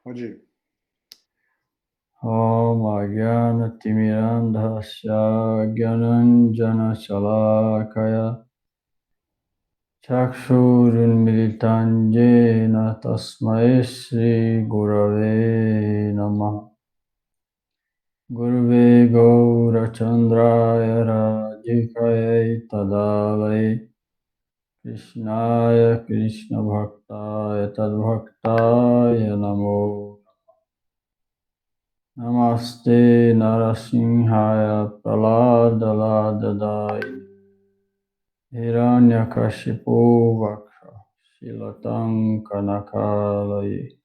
Pode ir. Om Ajnana-timirandhasya Gyananjana-shalakaya Chakshurunmilitan Yena Tasmai Shri Gurave Namah. Gurave Gaurachandraya Radhikaya Tadavai Krishnaya Krishna Bhaktaya Tadbhaktaya Namo Namaste Narasimhaya Praladadadai Hiranyakashipu Vaksha Shilatam Kanakalai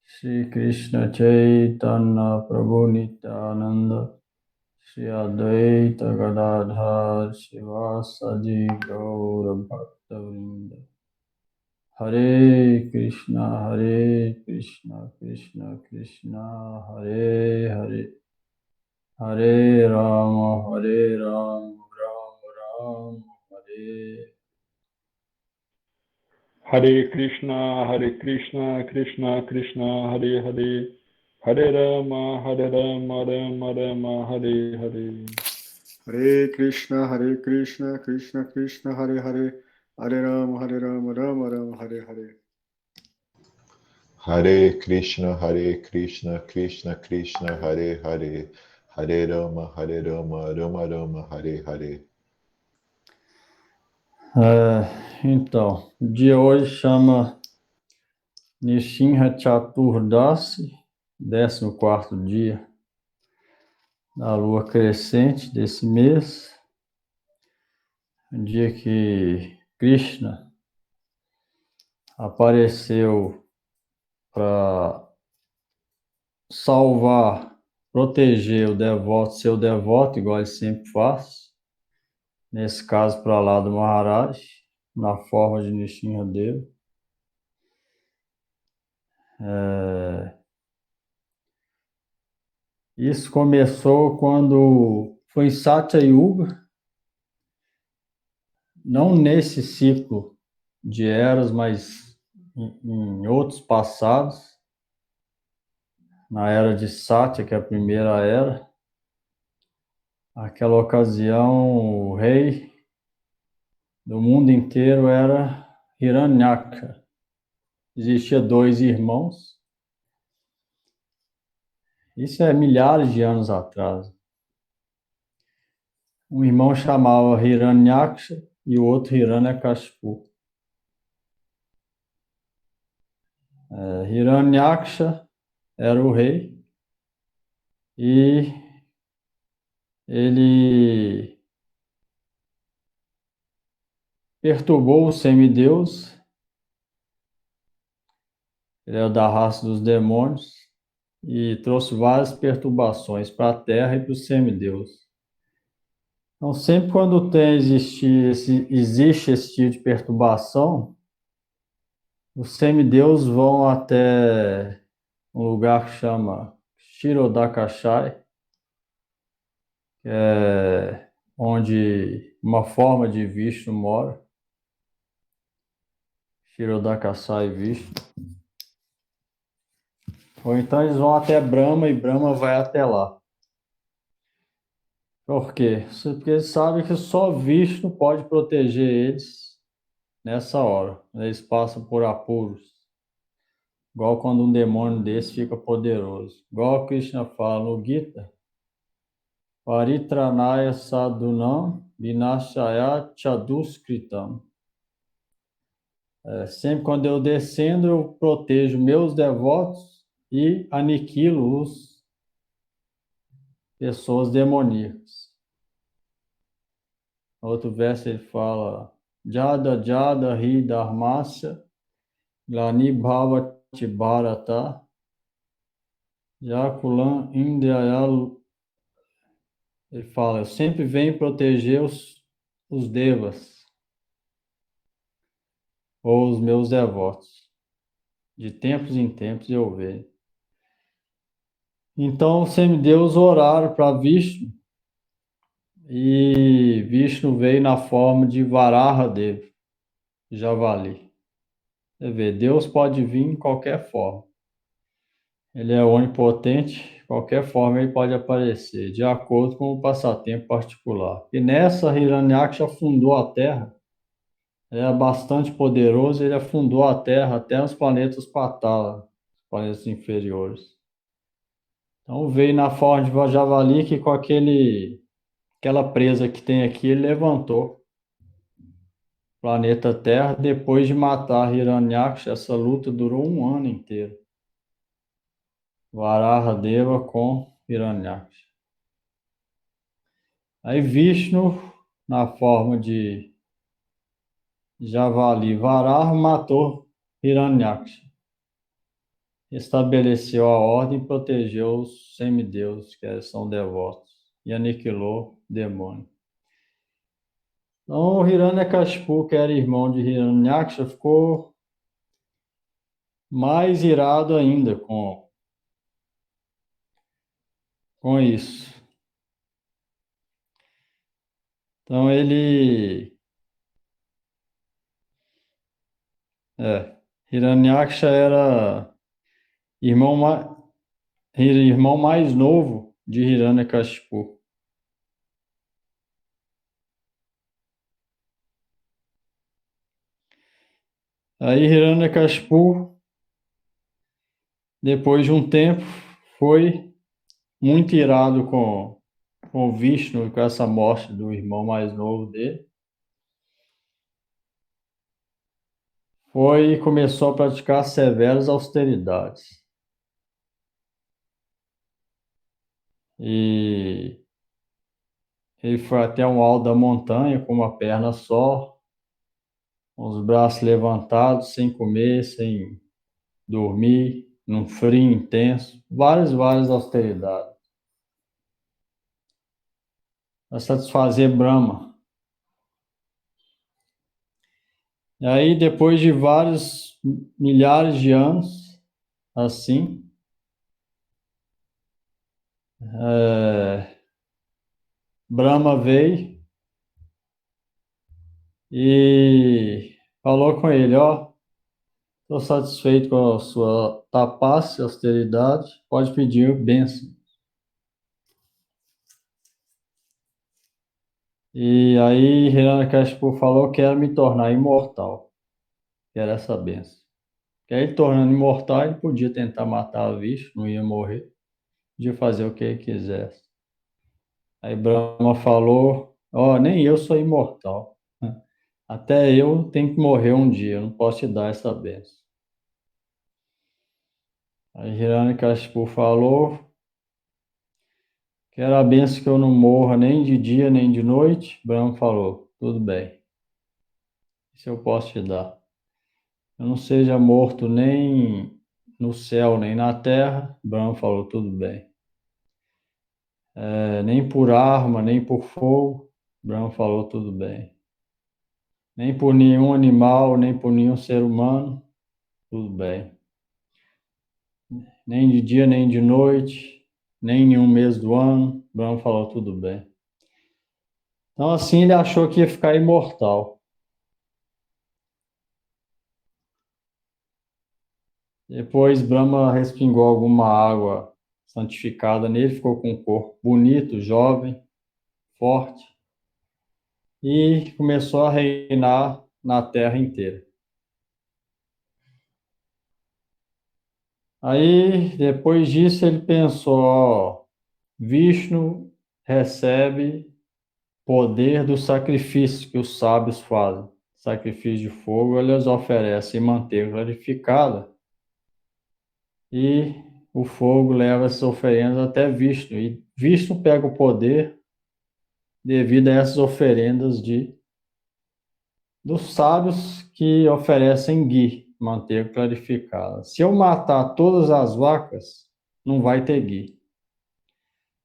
Shri Krishna Chaitanya Prabhu Nityananda Shri Advaita Gadadhar Shivasadi Gaura Bhakta Vrinda Hare Krishna Krishna Krishna Hare Hare Hare Rama Rama Rama Hare Hare Krishna Krishna Krishna Hare Hare Hare Rama Rama Rama Hare Hare. Hare Krishna Krishna Krishna Hare Hare Hare Rama Rama Rama Hare Hare. Hare Krishna Krishna Krishna Hare Hare Hare Rama Rama Rama Hare Hare. Então, o dia hoje chama Nishinra Chaturdasi, 14º dia da lua crescente desse mês, um dia que Krishna apareceu para salvar, proteger o devoto, seu devoto, igual ele sempre faz, nesse caso para lá do Maharaj, na forma de Nishinradeva. Isso começou quando foi em Satya Yuga, não nesse ciclo de eras, mas em outros passados, na era de Satya, que é a primeira era. Naquela ocasião, o rei do mundo inteiro era Hiranyaksha. Existia 2 irmãos. Isso é milhares de anos atrás. Um irmão chamava Hiranyaksha e o outro Hiranyakashipu. Hiranyaksha era o rei e ele perturbou o semideus. Ele era da raça dos demônios e trouxe várias perturbações para a terra e para os semideus. Então, sempre quando existe esse tipo de perturbação, os semideus vão até um lugar que chama Kshirodakashai, que é onde uma forma de Vishnu mora. Kshirodakashai Vishnu. Ou então eles vão até Brahma e Brahma vai até lá. Por quê? Porque eles sabem que só Vishnu pode proteger eles nessa hora. Eles passam por apuros. Igual quando um demônio desse fica poderoso. Igual Krishna fala no Gita. Paritranaya sadhunam vinashaya chaduskritam. Sempre quando eu descendo, eu protejo meus devotos e aniquilo os pessoas demoníacas. Outro verso ele fala: Jada Jada Hi Dharmasya Glani Bhavati Bharata Jakulam Indayal. Ele fala: eu sempre venho proteger os devas, ou os meus devotos. De tempos em tempos eu vejo. Então os semideus oraram para Vishnu, e Vishnu veio na forma de Varaha-deva, javali. Você vê, Deus pode vir em qualquer forma. Ele é onipotente, de qualquer forma ele pode aparecer, de acordo com o passatempo particular. E nessa, Hiranyaksha fundou a Terra. Ele é bastante poderoso, ele afundou a Terra até os planetas Patala, os planetas inferiores. Então veio na forma de Vajavali que com aquela presa que tem aqui, ele levantou o planeta Terra depois de matar Hiranyaksha. Essa luta durou um ano inteiro. Varaha-deva com Hiranyaksha. Aí Vishnu, na forma de javali, Varaha matou Hiranyaksha. Estabeleceu a ordem e protegeu os semideuses, que são devotos, e aniquilou o demônio. Então, o Hiranyakashipu, que era irmão de Hiranyaksha, ficou mais irado ainda com isso. Então, Hiranyaksha era irmão mais novo de Hiranyakashipu. Aí Hiranyakashipu, depois de um tempo, foi muito irado com Vishnu e com essa morte do irmão mais novo dele. Foi e começou a praticar severas austeridades. E ele foi até um alto da montanha com uma perna só, com os braços levantados, sem comer, sem dormir, num frio intenso, várias austeridades. Para satisfazer Brahma. E aí, depois de vários milhares de anos, assim, Brahma veio e falou com ele, ó, estou satisfeito com a sua tapaça e austeridade, pode pedir bênção. E aí Hiranyakashipu falou, quero me tornar imortal, quero essa bênção. Que aí, tornando imortal, ele podia tentar matar a Vishnu, não ia morrer, podia fazer o que ele quisesse. Aí Brahma falou, ó, nem eu sou imortal, até eu tenho que morrer um dia, eu não posso te dar essa bênção. Aí Hiranyakashipu falou, quero a bênção que eu não morra nem de dia nem de noite. Brahma falou, tudo bem, isso eu posso te dar. Eu não seja morto nem no céu nem na terra. Brahma falou, tudo bem. Nem por arma, nem por fogo. Brahma falou, tudo bem. Nem por nenhum animal, nem por nenhum ser humano, tudo bem. Nem de dia, nem de noite, nem nenhum mês do ano. Brahma falou, tudo bem. Então, assim, ele achou que ia ficar imortal. Depois, Brahma respingou alguma água santificada nele, ficou com um corpo bonito, jovem, forte, e começou a reinar na terra inteira. Aí, depois disso, ele pensou, ó, Vishnu recebe poder do sacrifício que os sábios fazem. Sacrifício de fogo, eles oferecem manteiga clarificada e o fogo leva essas oferendas até Vishnu. E Vishnu pega o poder devido a essas oferendas dos sábios que oferecem ghee, manteiga clarificada. Se eu matar todas as vacas, não vai ter ghee.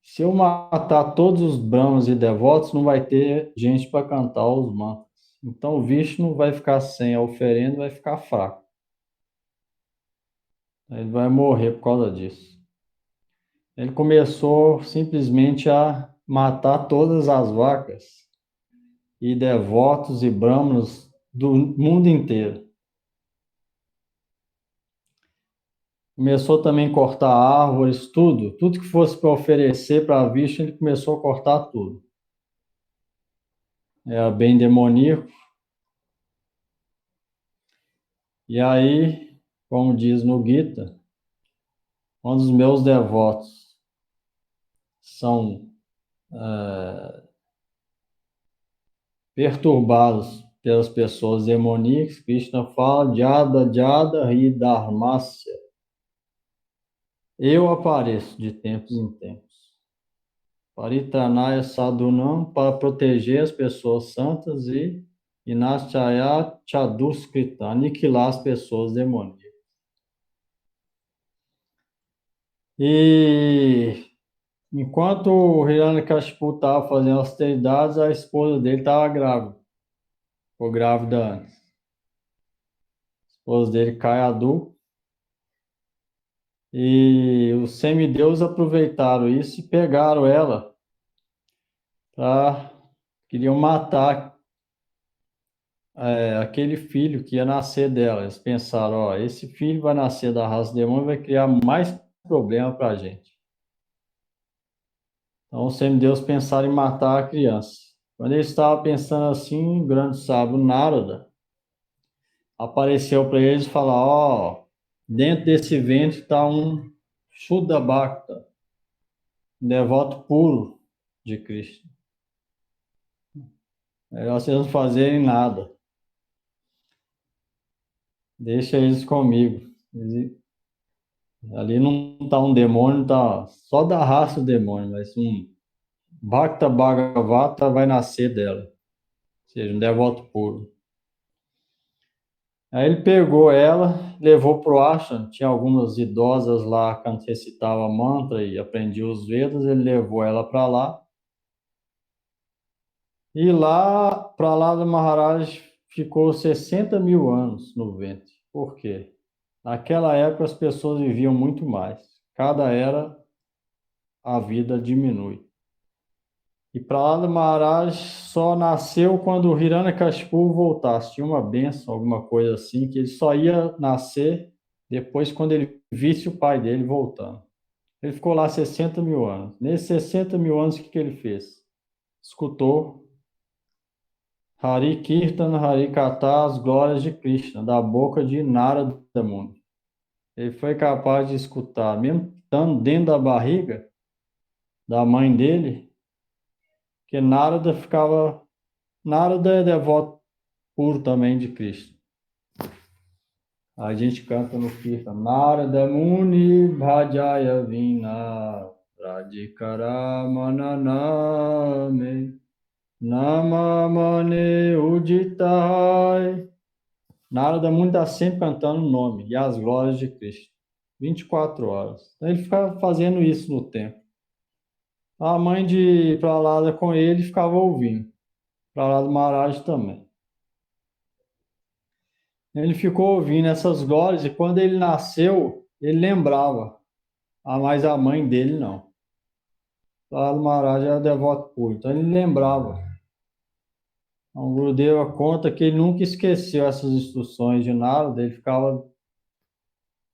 Se eu matar todos os brahmanas e devotos, não vai ter gente para cantar os mantras. Então o Vishnu vai ficar sem a oferenda, vai ficar fraco. Ele vai morrer por causa disso. Ele começou simplesmente a matar todas as vacas e devotos e brahmanos do mundo inteiro. começou também a cortar árvores, tudo que fosse para oferecer para Vishnu, ele começou a cortar tudo. Era bem demoníaco. E aí, como diz no Gita, quando os meus devotos são perturbados pelas pessoas demoníacas, Krishna fala, Jada Jada Hridharmasya. Eu apareço de tempos em tempos. Paritranaya Sadhunam, para proteger as pessoas santas e Inachaya Chaduskrita, aniquilar as pessoas demoníacas. E enquanto o Hiranyakashipu estava fazendo austeridades, a esposa dele estava grávida. Ficou grávida antes. A esposa dele, Kayadu. E os semideuses aproveitaram isso e pegaram ela queriam matar aquele filho que ia nascer dela. Eles pensaram, ó, esse filho vai nascer da raça demônio, vai criar mais problema para a gente. Então os semideus pensaram em matar a criança. Quando eles estavam pensando assim, o grande sábio Narada apareceu para eles e falou, ó, dentro desse ventre está um Shuddha Bhakta, um devoto puro de Krishna. Melhor vocês não fazerem nada. Deixa eles comigo. Ali não está um demônio, está só da raça do demônio, mas um Bhakta Bhagavata vai nascer dela. Ou seja, um devoto puro. Aí ele pegou ela, levou para o ashram, tinha algumas idosas lá que recitavam mantra e aprendiam os Vedas, ele levou ela para lá. E lá, para lá do Maharaj, ficou 60 mil anos no ventre. Por quê? Naquela época as pessoas viviam muito mais. Cada era a vida diminui. E para lá do Maharaj só nasceu quando o Hiranyakashipu voltasse. Tinha uma bênção, alguma coisa assim, que ele só ia nascer depois quando ele visse o pai dele voltando. Ele ficou lá 60 mil anos. Nesses 60 mil anos, o que ele fez? Escutou Hari Kirtan, Hari Katha, as glórias de Krishna, da boca de Narada Muni. Ele foi capaz de escutar, mesmo estando dentro da barriga da mãe dele, que Narada é devoto puro também de Krishna. A gente canta no Kirtan, Narada Muni Bhajaya Vina Radhikara Mananame Namamane Uditai. Narada Muni está sempre cantando o nome e as glórias de Krishna. 24 horas. Então ele ficava fazendo isso no templo. A mãe de Prahlada com ele ficava ouvindo. Prahlada Maharaj também. Ele ficou ouvindo essas glórias e quando ele nasceu, ele lembrava. Mas a mãe dele não. Prahlada Maharaj era devoto puro, então ele lembrava. Então, o Gurudeva conta que ele nunca esqueceu essas instruções de Narada, ele ficava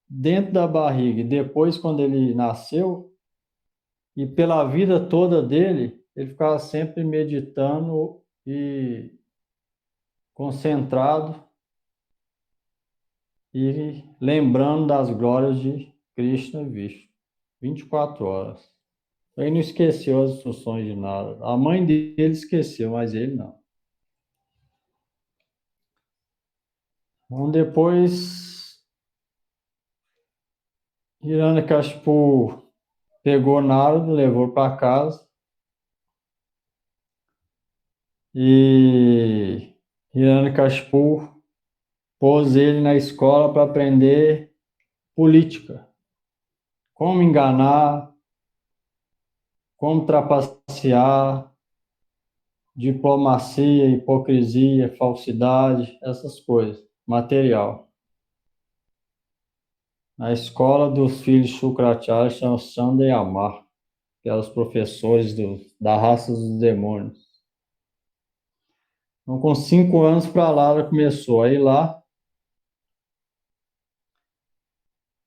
dentro da barriga. E depois, quando ele nasceu, e pela vida toda dele, ele ficava sempre meditando e concentrado e lembrando das glórias de Krishna e Vishnu. 24 horas. Ele não esqueceu as instruções de nada. A mãe dele esqueceu, mas ele não. Então depois, Hiranyakashipu pegou Narada, levou para casa e Hiranyakashipu pôs ele na escola para aprender política. Como enganar, como trapacear, diplomacia, hipocrisia, falsidade, essas coisas, material. Na escola dos filhos Shukracharya são Sanda e Amar, que eram os professores da raça dos demônios. Então, com 5 anos para lá, ela começou a ir lá.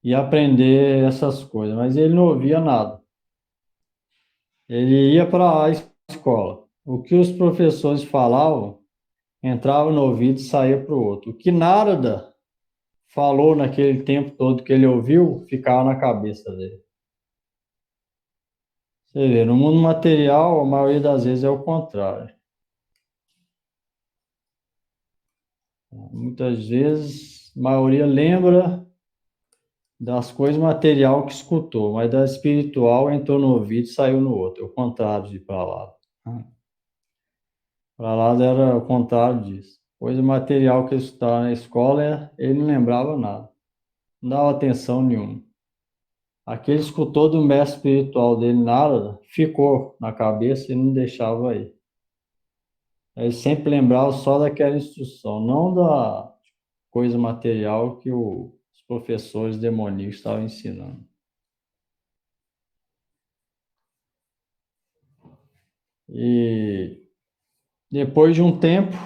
e aprender essas coisas, mas ele não ouvia nada. Ele ia para a escola. O que os professores falavam entrava no ouvido e saía para o outro. O que Narada falou naquele tempo todo que ele ouviu ficava na cabeça dele. Você vê, no mundo material, a maioria das vezes é o contrário. Muitas vezes, a maioria lembra das coisas material que escutou, mas da espiritual entrou no ouvido e saiu no outro. É o contrário de para lá. Para lá era o contrário disso. Coisa material que ele estudava na escola, ele não lembrava nada. Não dava atenção nenhuma. Aquele escutou do mestre espiritual dele nada, ficou na cabeça e não deixava aí. Ele sempre lembrava só daquela instrução, não da coisa material que os professores demoníacos estavam ensinando. E depois de um tempo,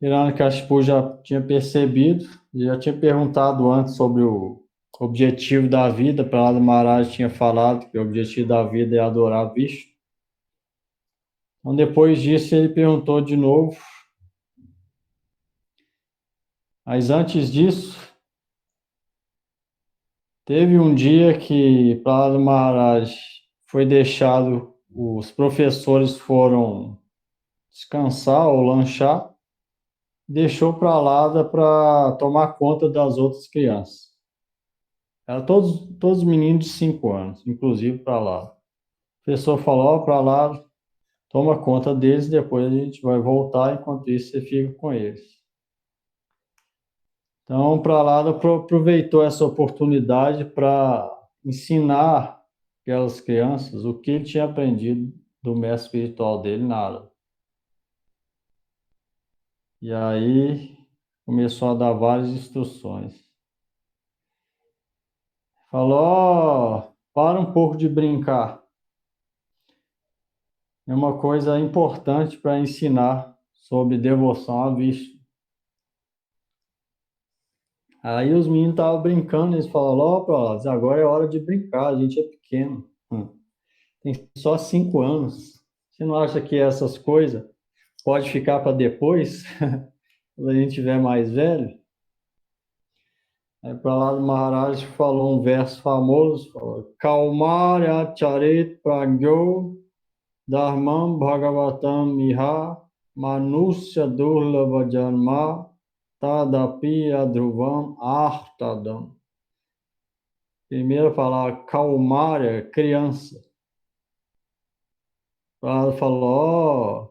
Hiranyakashipu já tinha percebido, já tinha perguntado antes sobre o objetivo da vida. Prahlada Maharaj tinha falado que o objetivo da vida é adorar Vishnu. Então, depois disso, ele perguntou de novo. Mas antes disso, teve um dia que Prahlada Maharaj foi deixado, os professores foram descansar ou lanchar, deixou Prahlada para tomar conta das outras crianças. Eram todos meninos de 5 anos, inclusive Prahlada. O professor falou, ó, Prahlada, toma conta deles, depois a gente vai voltar, enquanto isso você fica com eles. Então, Prahlada aproveitou essa oportunidade para ensinar aquelas crianças o que ele tinha aprendido do mestre espiritual dele, Narada. E aí começou a dar várias instruções. Falou, ó, para um pouco de brincar. É uma coisa importante para ensinar sobre devoção a Vishnu. Aí os meninos estavam brincando, eles falaram, ó, Prahlada, agora é hora de brincar, a gente é pequeno. Tem só 5 anos. Você não acha que essas coisas pode ficar para depois, quando a gente tiver mais velho? Aí Prahlada Maharaj falou um verso famoso, falou, Kaumarya charit pragyo dharmam bhagavatam iha manusya durlabha janma tadapi adruvam artadam. Primeiro falar Kaumarya, criança. Ela falou, ó,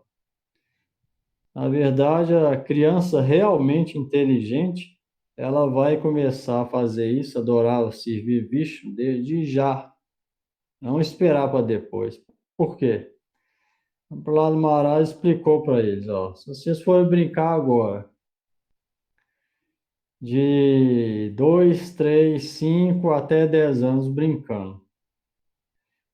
na verdade, a criança realmente inteligente, ela vai começar a fazer isso, adorar, servir Vishnu desde já. Não esperar para depois. Por quê? O Prahlada Maharaj explicou para eles, ó, se vocês forem brincar agora, de 2, 3, 5 até 10 anos brincando.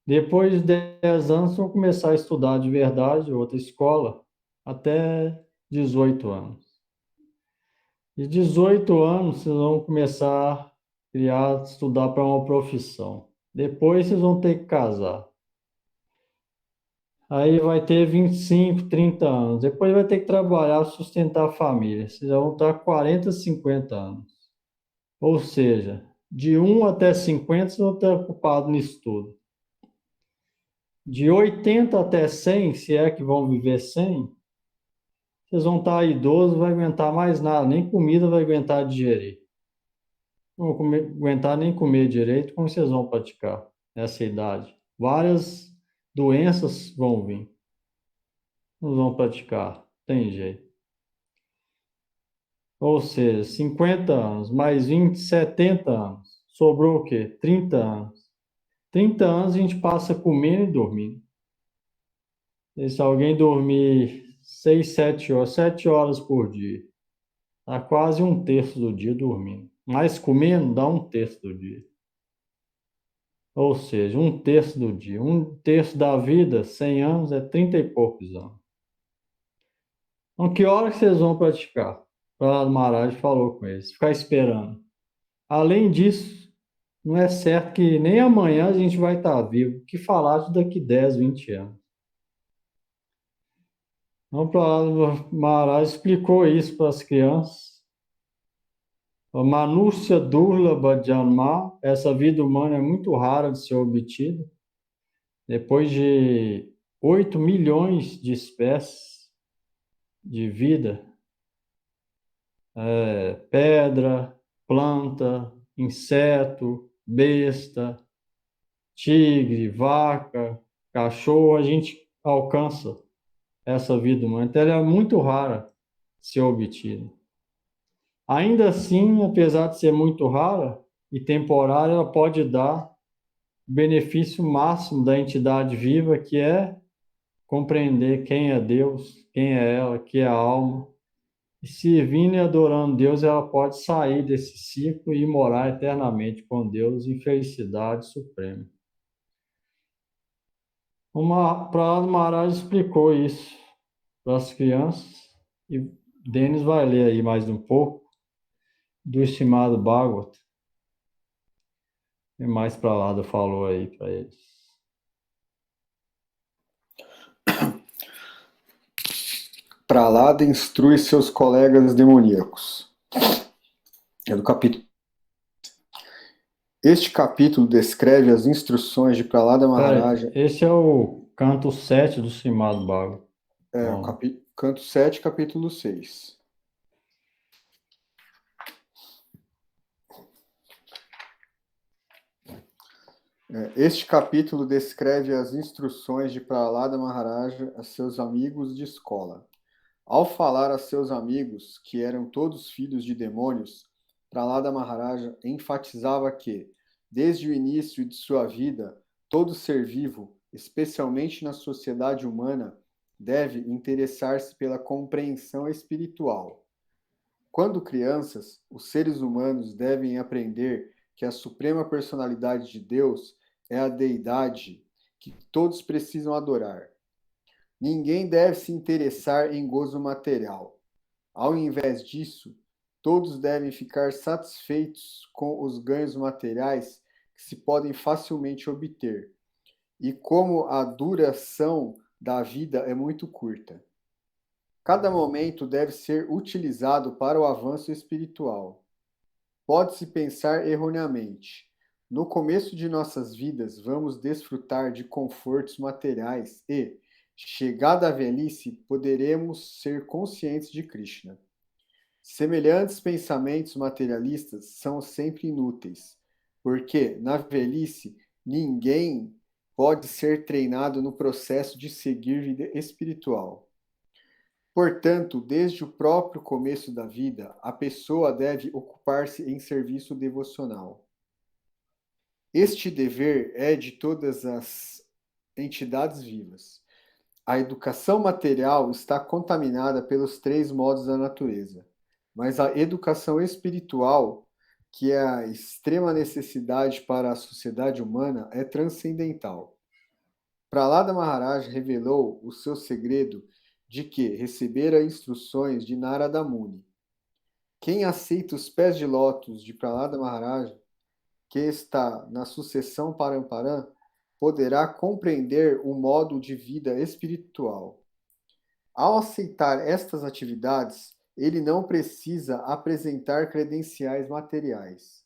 Depois de 10 anos, vão começar a estudar de verdade, outra escola, até 18 anos. De 18 anos, vocês vão começar a estudar para uma profissão. Depois, vocês vão ter que casar. Aí vai ter 25, 30 anos. Depois vai ter que trabalhar, sustentar a família. Vocês vão estar 40, 50 anos. Ou seja, de 1 até 50, vocês vão estar ocupados nisso tudo. De 80 até 100, se é que vão viver 100, vocês vão estar idosos, não vai aguentar mais nada, nem comida vai aguentar digerir. Não vão aguentar nem comer direito, como vocês vão praticar nessa idade? Várias doenças vão vir. Não vão praticar, tem jeito. Ou seja, 50 anos, mais 20, 70 anos. Sobrou o quê? 30 anos. 30 anos a gente passa comendo e dormindo. E se alguém dormir 6, 7 horas, 7 horas por dia, dá quase um terço do dia dormindo. Mas comendo dá um terço do dia. Ou seja, um terço do dia. Um terço da vida, 100 anos, é 30 e poucos anos. Então, que hora que vocês vão praticar? Prahlada Maharaj falou com eles. Ficar esperando. Além disso, não é certo que nem amanhã a gente vai estar vivo. O que falar de daqui 10, 20 anos? Então, Prahlada Maharaj explicou isso para as crianças. A Manusya Durlabha Janma, essa vida humana é muito rara de ser obtida. Depois de 8 milhões de espécies de vida, pedra, planta, inseto, besta, tigre, vaca, cachorro, a gente alcança essa vida humana. Então, ela é muito rara de ser obtida. Ainda assim, apesar de ser muito rara e temporária, ela pode dar o benefício máximo da entidade viva, que é compreender quem é Deus, quem é ela, que é a alma. E servindo e adorando Deus, ela pode sair desse ciclo e morar eternamente com Deus em felicidade suprema. Prahlada Maharaj explicou isso para as crianças, e Denis vai ler aí mais um pouco do estimado Bhagavad. E mais Prahlada falou aí para eles. Prahlada instrui seus colegas demoníacos. É do capítulo. Este capítulo descreve as instruções de Prahlada Maharaja. Esse é o canto 7 do Srimad Bhagavatam. Canto 7, capítulo 6. Este capítulo descreve as instruções de Prahlada Maharaja a seus amigos de escola. Ao falar a seus amigos, que eram todos filhos de demônios, Prahlada Maharaja enfatizava que, desde o início de sua vida, todo ser vivo, especialmente na sociedade humana, deve interessar-se pela compreensão espiritual. Quando crianças, os seres humanos devem aprender que a suprema personalidade de Deus é a deidade que todos precisam adorar. Ninguém deve se interessar em gozo material. Ao invés disso, todos devem ficar satisfeitos com os ganhos materiais que se podem facilmente obter, e como a duração da vida é muito curta. Cada momento deve ser utilizado para o avanço espiritual. Pode-se pensar erroneamente. No começo de nossas vidas, vamos desfrutar de confortos materiais e, chegada a velhice, poderemos ser conscientes de Krishna. Semelhantes pensamentos materialistas são sempre inúteis, porque, na velhice, ninguém pode ser treinado no processo de seguir vida espiritual. Portanto, desde o próprio começo da vida, a pessoa deve ocupar-se em serviço devocional. Este dever é de todas as entidades vivas. A educação material está contaminada pelos 3 modos da natureza, mas a educação espiritual, que é a extrema necessidade para a sociedade humana, é transcendental. Prahlada Maharaj revelou o seu segredo de que recebera instruções de Narada Muni. Quem aceita os pés de lótus de Prahlada Maharaj, que está na sucessão Paramparam, poderá compreender o modo de vida espiritual. Ao aceitar estas atividades, ele não precisa apresentar credenciais materiais.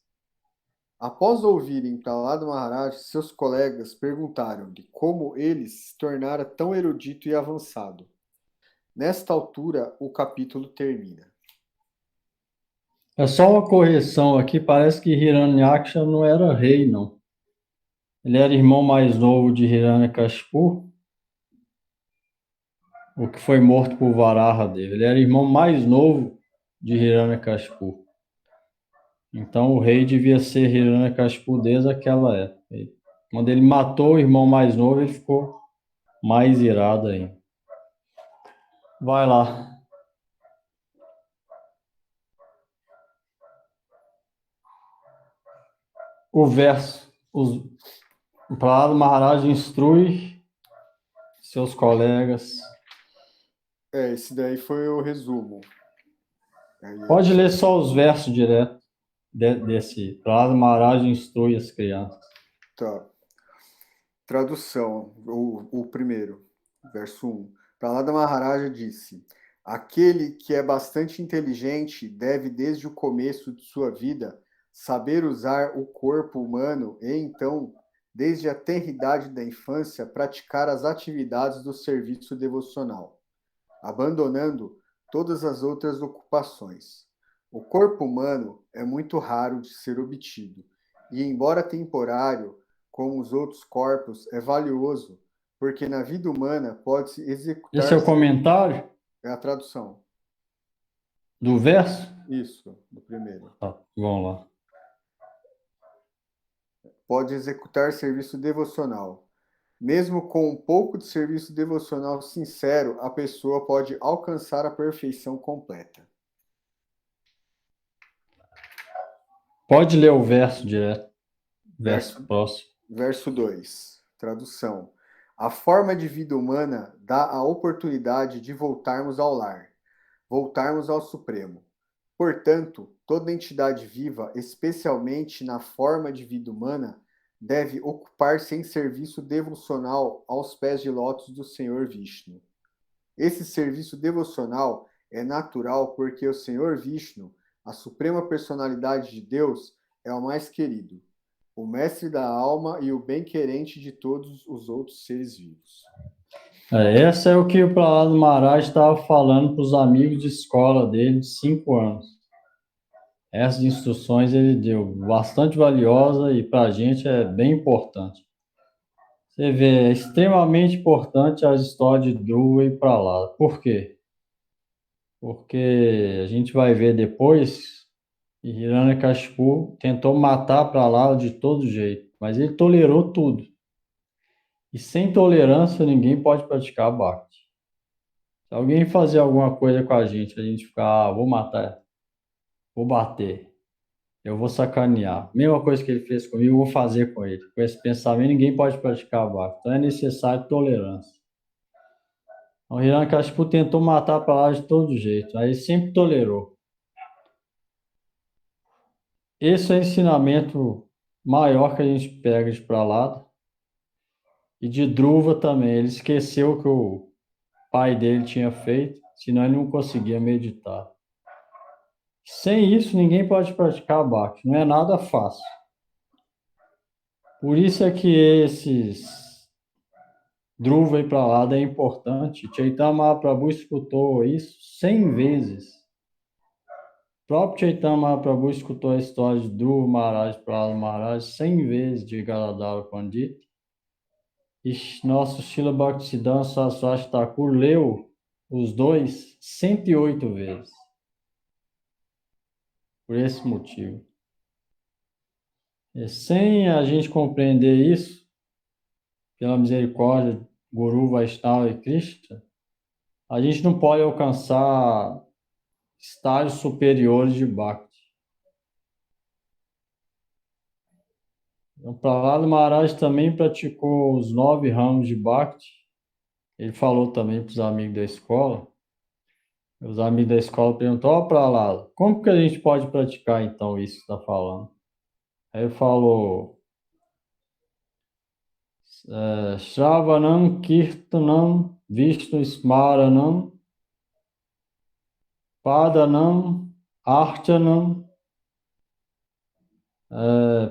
Após ouvirem Prahlada Maharaj, seus colegas perguntaram-lhe como ele se tornara tão erudito e avançado. Nesta altura, o capítulo termina. É só uma correção aqui, parece que Hiranyaksha não era rei, não. Ele era irmão mais novo de Hiranyakashipu, o que foi morto por Varahadev. Ele era irmão mais novo de Hiranyakashipu. Então o rei devia ser Hiranyakashipu desde aquela época. Quando ele matou o irmão mais novo, ele ficou mais irado ainda. Vai lá. O verso. O Prahlada Maharaj instrui seus colegas. Esse daí foi o resumo. Pode ler só os versos direto. desse Prahlada Maharaj instrui as crianças. Tá. Tradução, o primeiro, verso 1. Prahlada Maharaja disse: aquele que é bastante inteligente deve, desde o começo de sua vida, saber usar o corpo humano e, então, desde a tenridade da infância, praticar as atividades do serviço devocional, abandonando todas as outras ocupações. O corpo humano é muito raro de ser obtido e, embora temporário, como os outros corpos, é valioso, porque na vida humana pode-se executar... Esse é o comentário É a tradução. do verso? Isso, do primeiro. Tá, vamos lá. Pode executar serviço devocional. Mesmo com um pouco de serviço devocional sincero, a pessoa pode alcançar a perfeição completa. Pode ler o verso direto. Verso próximo. Verso 2, tradução. A forma de vida humana dá a oportunidade de voltarmos ao lar, voltarmos ao Supremo. Portanto, toda entidade viva, especialmente na forma de vida humana, deve ocupar-se em serviço devocional aos pés de lótus do Senhor Vishnu. Esse serviço devocional é natural porque o Senhor Vishnu, a suprema personalidade de Deus, é o mais querido, o mestre da alma e o bem-querente de todos os outros seres vivos. Essa é o que o Prahlada Maharaj estava falando para os amigos de escola dele de 5 anos. Essas instruções ele deu, bastante valiosa e para a gente é bem importante. Você vê, é extremamente importante as histórias de Dhruva e Prahlada. Por quê? Porque a gente vai ver depois que Hiranyakashipu tentou matar Prahlada de todo jeito, mas ele tolerou tudo. E sem tolerância ninguém pode praticar Bhakti. Se alguém fazer alguma coisa com a gente ficar, vou matar, vou bater, eu vou sacanear. Mesma coisa que ele fez comigo, eu vou fazer com ele. Com esse pensamento, ninguém pode praticar Bhakti. Então é necessário tolerância. O Hiranyakashipu tentou matar Prahlada de todo jeito, aí ele sempre tolerou. Esse é o ensinamento maior que a gente pega de Prahlada. E de Dhruva também. Ele esqueceu o que o pai dele tinha feito, senão ele não conseguia meditar. Sem isso, ninguém pode praticar Bhakti. Não é nada fácil. Por isso é que esses Dhruva e Prahlada é importante. Chaitanya Mahaprabhu escutou isso 100 vezes. O próprio Chaitanya Mahaprabhu escutou a história de Dhruva Maharaj e Prahlada Maharaj 100 vezes de Galadhara Pandit. E nosso Srila Bhaktisiddhanta Saraswati Thakur leu os dois 108 vezes. Por esse motivo. E sem a gente compreender isso, pela misericórdia de Guru, Vaishnava e Krishna, a gente não pode alcançar estágios superiores de Bhakti. O Prahlada Maharaj também praticou os 9 ramos de Bhakti. Ele falou também para os amigos da escola. Os amigos da escola perguntaram, ó Prahlada, como que a gente pode praticar então isso que está falando? Aí ele falou, Shravanam Kirtanam Vishnu Smaranam Padanam Archanam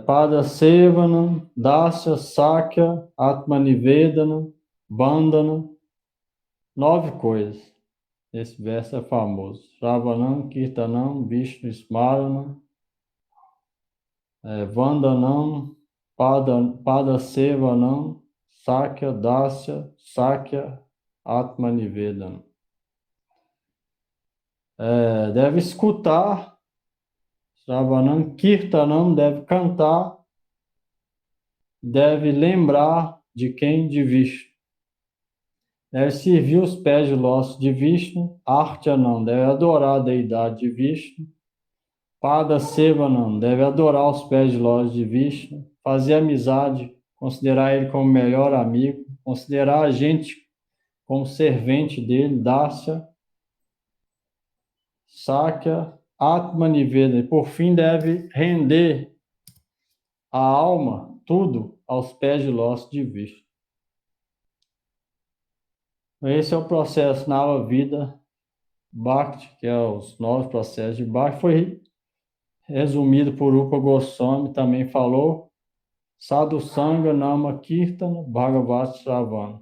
Padasevanam Dasya Sakya Atmanivedanam Bandhanam. 9 coisas. Esse verso é famoso. Shravanam Kirtanam Vishnu Smaranam Vandanam Padasevanam Sakya Dasya Sakya Atmanivedanam. Deve escutar, Shravanam Kirtanam, deve cantar, deve lembrar de quem? De Vishnu. Deve servir os pés de lótus de Vishnu. Archanam, deve adorar a deidade de Vishnu. Padasevanam, deve adorar os pés de lótus de Vishnu. Fazer amizade, considerar ele como melhor amigo, considerar a gente como servente dele, Dasya. Sakya Atmaniveda, e por fim deve render a alma, tudo, aos pés de lótus de Vishnu. Esse é o processo Nava Vida Bhakti, que é os 9 processos de Bhakti, foi resumido por Rupa Goswami, também falou, Sadhu Sangha Nama Kirtana Bhagavat Sravana,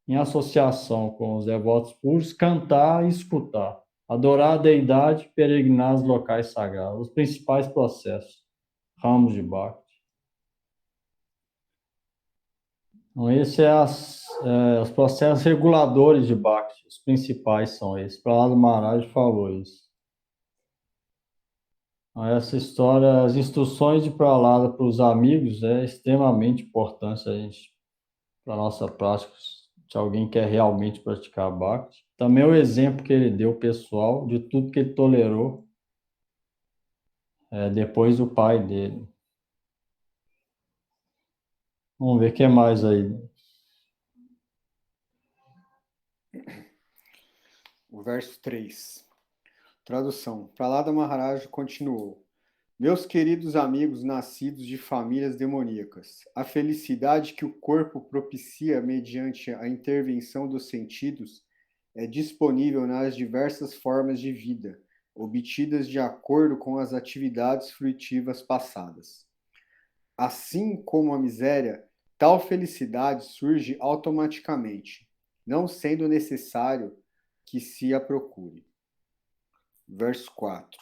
em associação com os devotos puros, cantar e escutar, adorar a deidade, peregrinar os locais sagrados, os principais processos, ramos de Bhakti. Então, esses os processos reguladores de Bhakti, os principais são esses. Prahlada Maharaj falou isso. Então, essa história, as instruções de Prahlada para os amigos é extremamente importante para a nossa prática, se alguém quer realmente praticar Bhakti. Também o exemplo que ele deu pessoal de tudo que ele tolerou depois do pai dele. Vamos ver o que mais aí. O verso 3. Tradução. Prahlada Maharaj continuou. Meus queridos amigos nascidos de famílias demoníacas, a felicidade que o corpo propicia mediante a intervenção dos sentidos é disponível nas diversas formas de vida, obtidas de acordo com as atividades fruitivas passadas. Assim como a miséria, tal felicidade surge automaticamente, não sendo necessário que se a procure. Verso 4.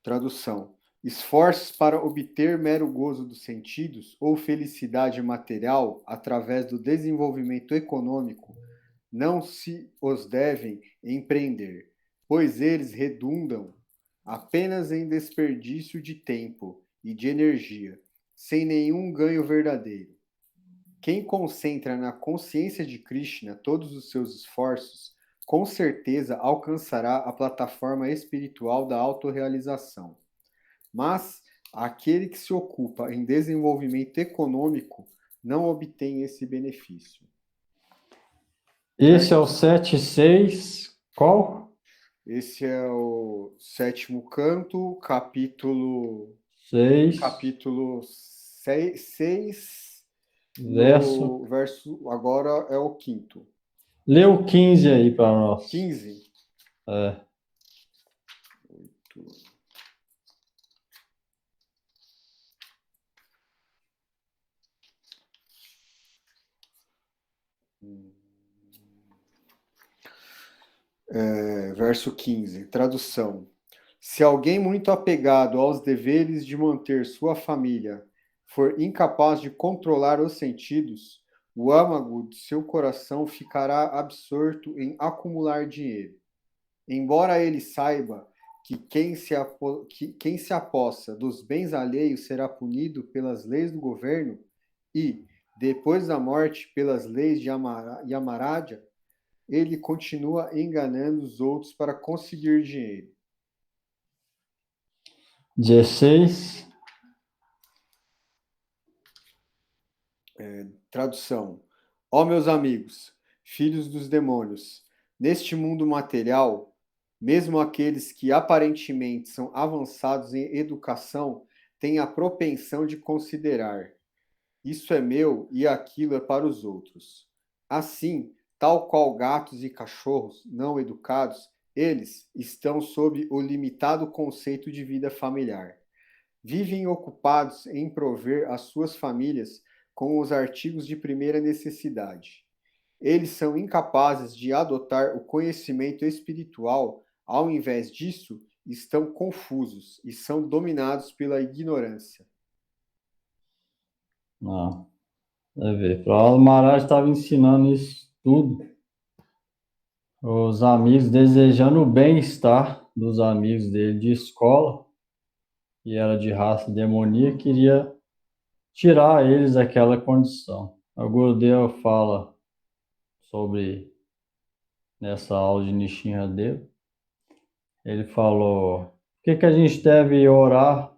Tradução. Esforços para obter mero gozo dos sentidos ou felicidade material através do desenvolvimento econômico não se os devem empreender, pois eles redundam apenas em desperdício de tempo e de energia, sem nenhum ganho verdadeiro. Quem concentra na consciência de Krishna todos os seus esforços, com certeza alcançará a plataforma espiritual da autorrealização. Mas aquele que se ocupa em desenvolvimento econômico não obtém esse benefício. Esse é o 7.6. Qual? Esse é o 7º canto, capítulo 6. Capítulo 6, verso agora é o 5º. Lê o 15 aí para nós. 15? É. 8. Verso 15, tradução. Se alguém muito apegado aos deveres de manter sua família for incapaz de controlar os sentidos, o âmago de seu coração ficará absorto em acumular dinheiro. Embora ele saiba que quem se apossa dos bens alheios será punido pelas leis do governo e, depois da morte, pelas leis de Yamaraja, ele continua enganando os outros para conseguir dinheiro. 16. Tradução. Ó meus amigos, filhos dos demônios, neste mundo material, mesmo aqueles que aparentemente são avançados em educação têm a propensão de considerar: isso é meu e aquilo é para os outros. Assim, tal qual gatos e cachorros não educados, eles estão sob o limitado conceito de vida familiar. Vivem ocupados em prover as suas famílias com os artigos de primeira necessidade. Eles são incapazes de adotar o conhecimento espiritual, ao invés disso, estão confusos e são dominados pela ignorância. Não. Vai ver. Prahlada Maharaj estava ensinando isso tudo. Os amigos desejando o bem-estar dos amigos dele de escola, que era de raça demoníaca, queria tirar eles daquela condição. O Gurudeva fala sobre, nessa aula de Nishinradeva, ele falou, o que a gente deve orar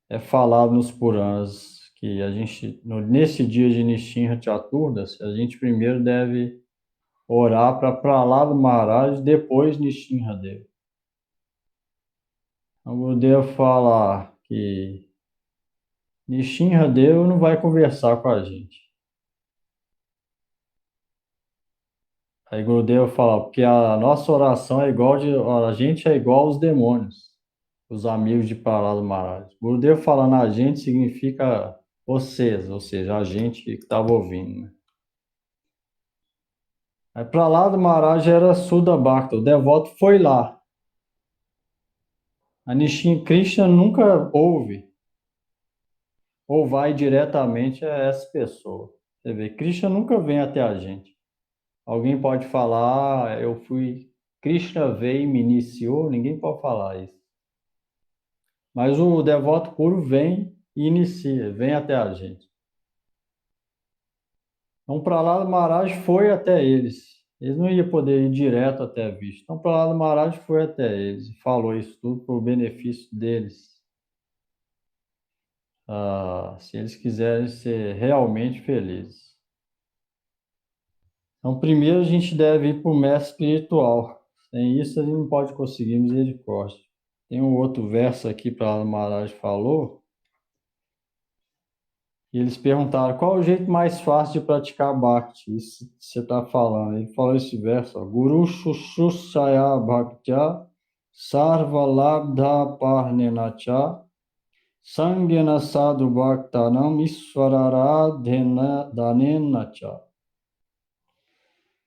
é falado nos Puranas, que a gente, nesse dia de Nishinra Chaturdas, a gente primeiro deve orar para Prahlada Maharaj, depois Nishinradeva. O Gurudeva fala que Nishinradeva não vai conversar com a gente. Aí Gurudeva fala, porque a nossa oração é igual a gente é igual aos demônios, os amigos de Prahlada Maharaj. Gurudeva falando a gente significa vocês, ou seja, a gente que estava ouvindo, né? Aí Prahlada Maharaj era Suda Bhakta, o devoto foi lá. A Nishin Krishna nunca ouve ou vai diretamente a essa pessoa. Você vê, Krishna nunca vem até a gente. Alguém pode falar, eu fui, Krishna veio e me iniciou, ninguém pode falar isso. Mas o devoto puro vem e inicia, vem até a gente. Então, Prahlada Maharaj foi até eles. Eles não iam poder ir direto até Vishnu. Então, Prahlada Maharaj foi até eles e falou isso tudo por benefício deles. Se eles quiserem ser realmente felizes. Então, primeiro a gente deve ir para o mestre espiritual. Sem isso, a gente não pode conseguir misericórdia. Tem um outro verso aqui para o Maharaj falou. E eles perguntaram qual é o jeito mais fácil de praticar Bhakti. Isso que você está falando. Ele falou esse verso: ó, Guru Shushushaya Bhaktya Sarva Labdha Parnenacha Sangyana Sadhu Bhaktanam Isvarara Dhanenacha.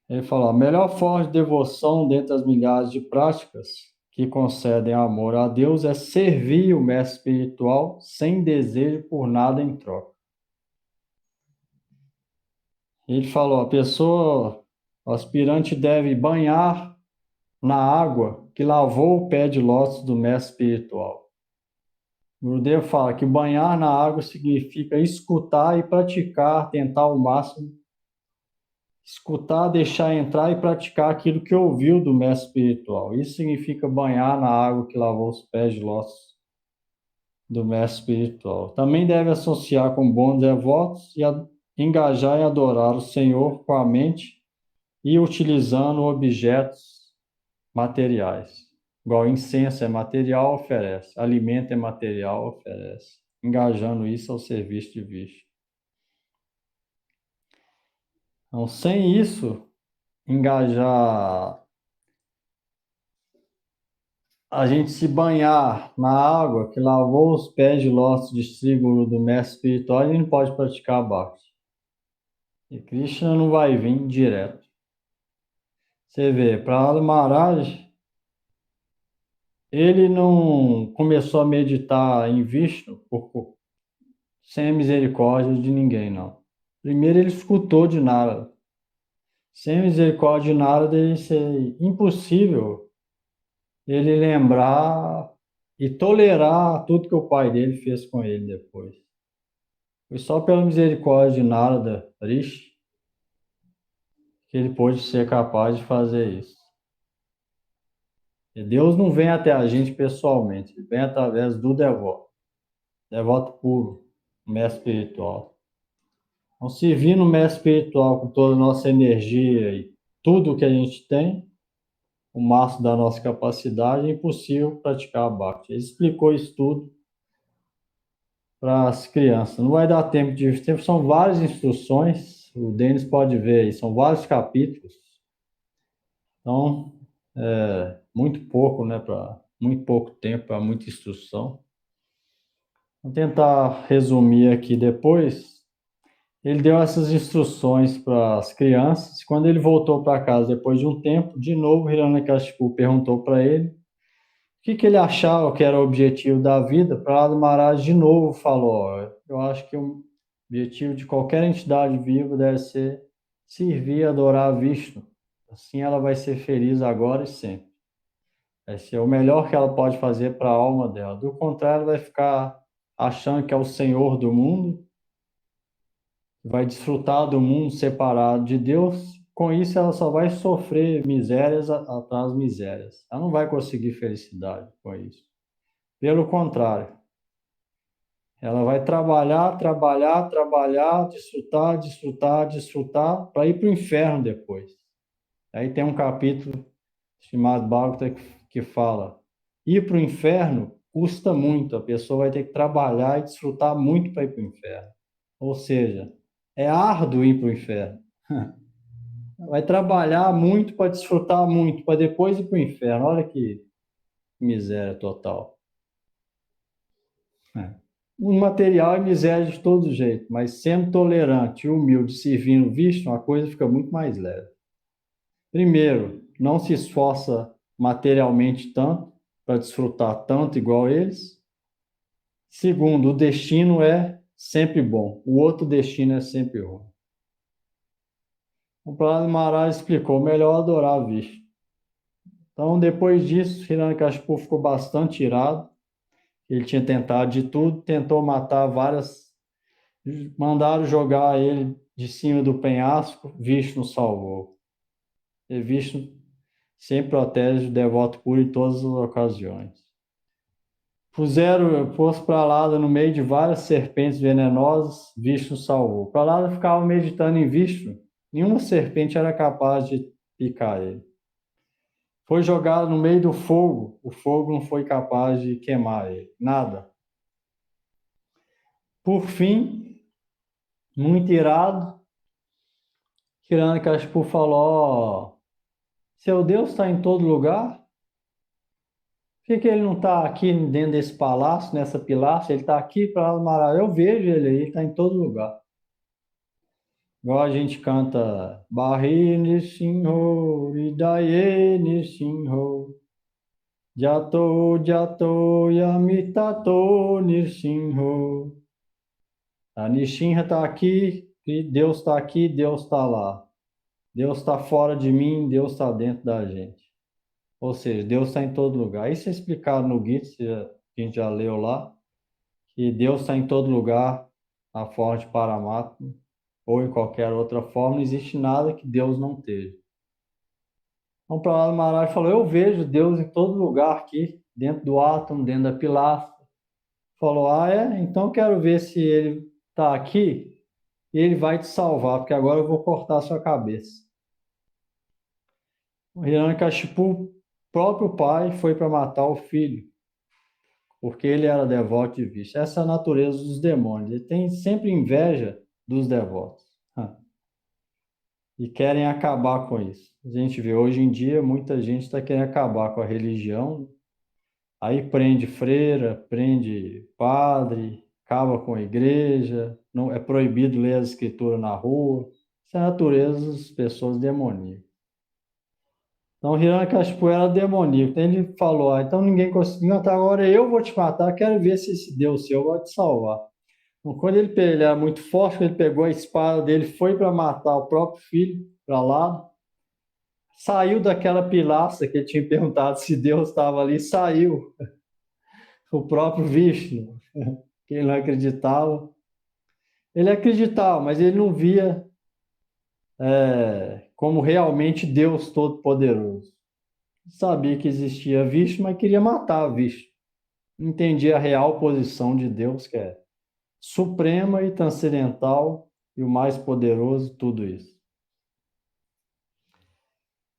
Ele falou: a melhor forma de devoção dentre as milhares de práticas que concedem amor a Deus é servir o mestre espiritual sem desejo por nada em troca. Ele falou: a pessoa, o aspirante deve banhar na água que lavou o pé de lótus do mestre espiritual. O Gurudev fala que banhar na água significa escutar e praticar, tentar ao máximo escutar, deixar entrar e praticar aquilo que ouviu do mestre espiritual. Isso significa banhar na água que lavou os pés de lótus do mestre espiritual. Também deve associar com bons devotos e engajar em adorar o Senhor com a mente e utilizando objetos materiais. Igual incenso é material, oferece. Alimento é material, oferece. Engajando isso ao serviço de Vishnu. Então, sem isso, engajar a gente se banhar na água que lavou os pés de lótus de Sri Guru do mestre espiritual, a gente não pode praticar Bhakti. E Krishna não vai vir direto. Você vê, Prahlada Maharaj, ele não começou a meditar em Vishnu sem a misericórdia de ninguém, não. Primeiro ele escutou de Narada. Sem a misericórdia de Narada, ia ser impossível ele lembrar e tolerar tudo que o pai dele fez com ele depois. Foi só pela misericórdia de Narada Rishi que ele pôde ser capaz de fazer isso. E Deus não vem até a gente pessoalmente, ele vem através do devoto puro, mestre espiritual. Então, se vir no mestre espiritual com toda a nossa energia e tudo que a gente tem, o máximo da nossa capacidade, é impossível praticar a Bhakti. Ele explicou isso tudo para as crianças. Não vai dar tempo de... São várias instruções, o Denis pode ver aí, são vários capítulos. Então, muito pouco, né, muito pouco tempo, para muita instrução. Vou tentar resumir aqui depois. Ele deu essas instruções para as crianças. Quando ele voltou para casa depois de um tempo, de novo, Hiranyakashipu perguntou para ele o que ele achava que era o objetivo da vida. Prahlada Maharaj de novo falou: eu acho que o objetivo de qualquer entidade viva deve ser servir e adorar a Vishnu. Assim ela vai ser feliz agora e sempre. Vai ser o melhor que ela pode fazer para a alma dela. Do contrário, ela vai ficar achando que é o Senhor do mundo, vai desfrutar do mundo separado de Deus. Com isso, ela só vai sofrer misérias atrás de misérias. Ela não vai conseguir felicidade com isso. Pelo contrário, ela vai trabalhar, desfrutar, para ir para o inferno depois. Aí tem um capítulo chamado Bhagavata que fala: ir para o inferno custa muito, a pessoa vai ter que trabalhar e desfrutar muito para ir para o inferno. Ou seja, é árduo ir para o inferno. Vai trabalhar muito para desfrutar muito, para depois ir para o inferno. Olha que miséria total. O material é miséria de todo jeito, mas sendo tolerante e humilde, servindo Vishnu, a coisa fica muito mais leve. Primeiro, não se esforça materialmente tanto para desfrutar tanto igual eles. Segundo, o destino é sempre bom, o outro destino é sempre ruim. O Prahlad Maharaj explicou, melhor adorar Vishnu. Então, depois disso, Hiranyakashipu ficou bastante irado. Ele tinha tentado de tudo, tentou matar várias... Mandaram jogar ele de cima do penhasco, Vishnu salvou. E Vishnu sempre protege o devoto puro em todas as ocasiões. Pôs Prahlada no meio de várias serpentes venenosas, Vishnu salvou. Prahlada ficava meditando em Vishnu, nenhuma serpente era capaz de picar ele. Foi jogado no meio do fogo, o fogo não foi capaz de queimar ele, nada. Por fim, muito irado, Hiranyakashipu falou, seu Deus está em todo lugar? Por que ele não está aqui dentro desse palácio, nessa pilastra? Ele está aqui para Maharaj. Eu vejo ele aí, ele está em todo lugar. Igual a gente canta Bahi Nishinho, Idaye Nishinho, Jato Jato Yamitato Nishinho. A Nishinha está aqui, Deus está aqui, Deus está lá. Deus está fora de mim, Deus está dentro da gente. Ou seja, Deus está em todo lugar. Isso é explicado no Gita, a gente já leu lá, que Deus está em todo lugar, na forma de Paramatma, ou em qualquer outra forma, não existe nada que Deus não esteja. Então, Prahlada Maharaj falou, eu vejo Deus em todo lugar aqui, dentro do átomo, dentro da pilastra. Falou, então eu quero ver se ele está aqui e ele vai te salvar, porque agora eu vou cortar a sua cabeça. O Hiranyakashipu, próprio pai, foi para matar o filho, porque ele era devoto de Vishnu. Essa é a natureza dos demônios. Ele tem sempre inveja dos devotos. E querem acabar com isso. A gente vê hoje em dia, muita gente está querendo acabar com a religião. Aí prende freira, prende padre, acaba com a igreja, não, é proibido ler as escrituras na rua. Essa é a natureza das pessoas demoníacas. Então, Hiranyakashipu era demoníaco. Então, ele falou, então ninguém conseguiu matar, agora eu vou te matar, quero ver se esse Deus seu vai te salvar. Então, quando ele era muito forte, ele pegou a espada dele, foi para matar o próprio filho, para lá, saiu daquela pilastra que ele tinha perguntado se Deus estava ali, saiu. O próprio Vishnu, que ele não acreditava. Ele acreditava, mas ele não via como realmente Deus Todo-Poderoso. Sabia que existia Vishnu, mas queria matar Vishnu. Entendia a real posição de Deus, que é suprema e transcendental e o mais poderoso, tudo isso.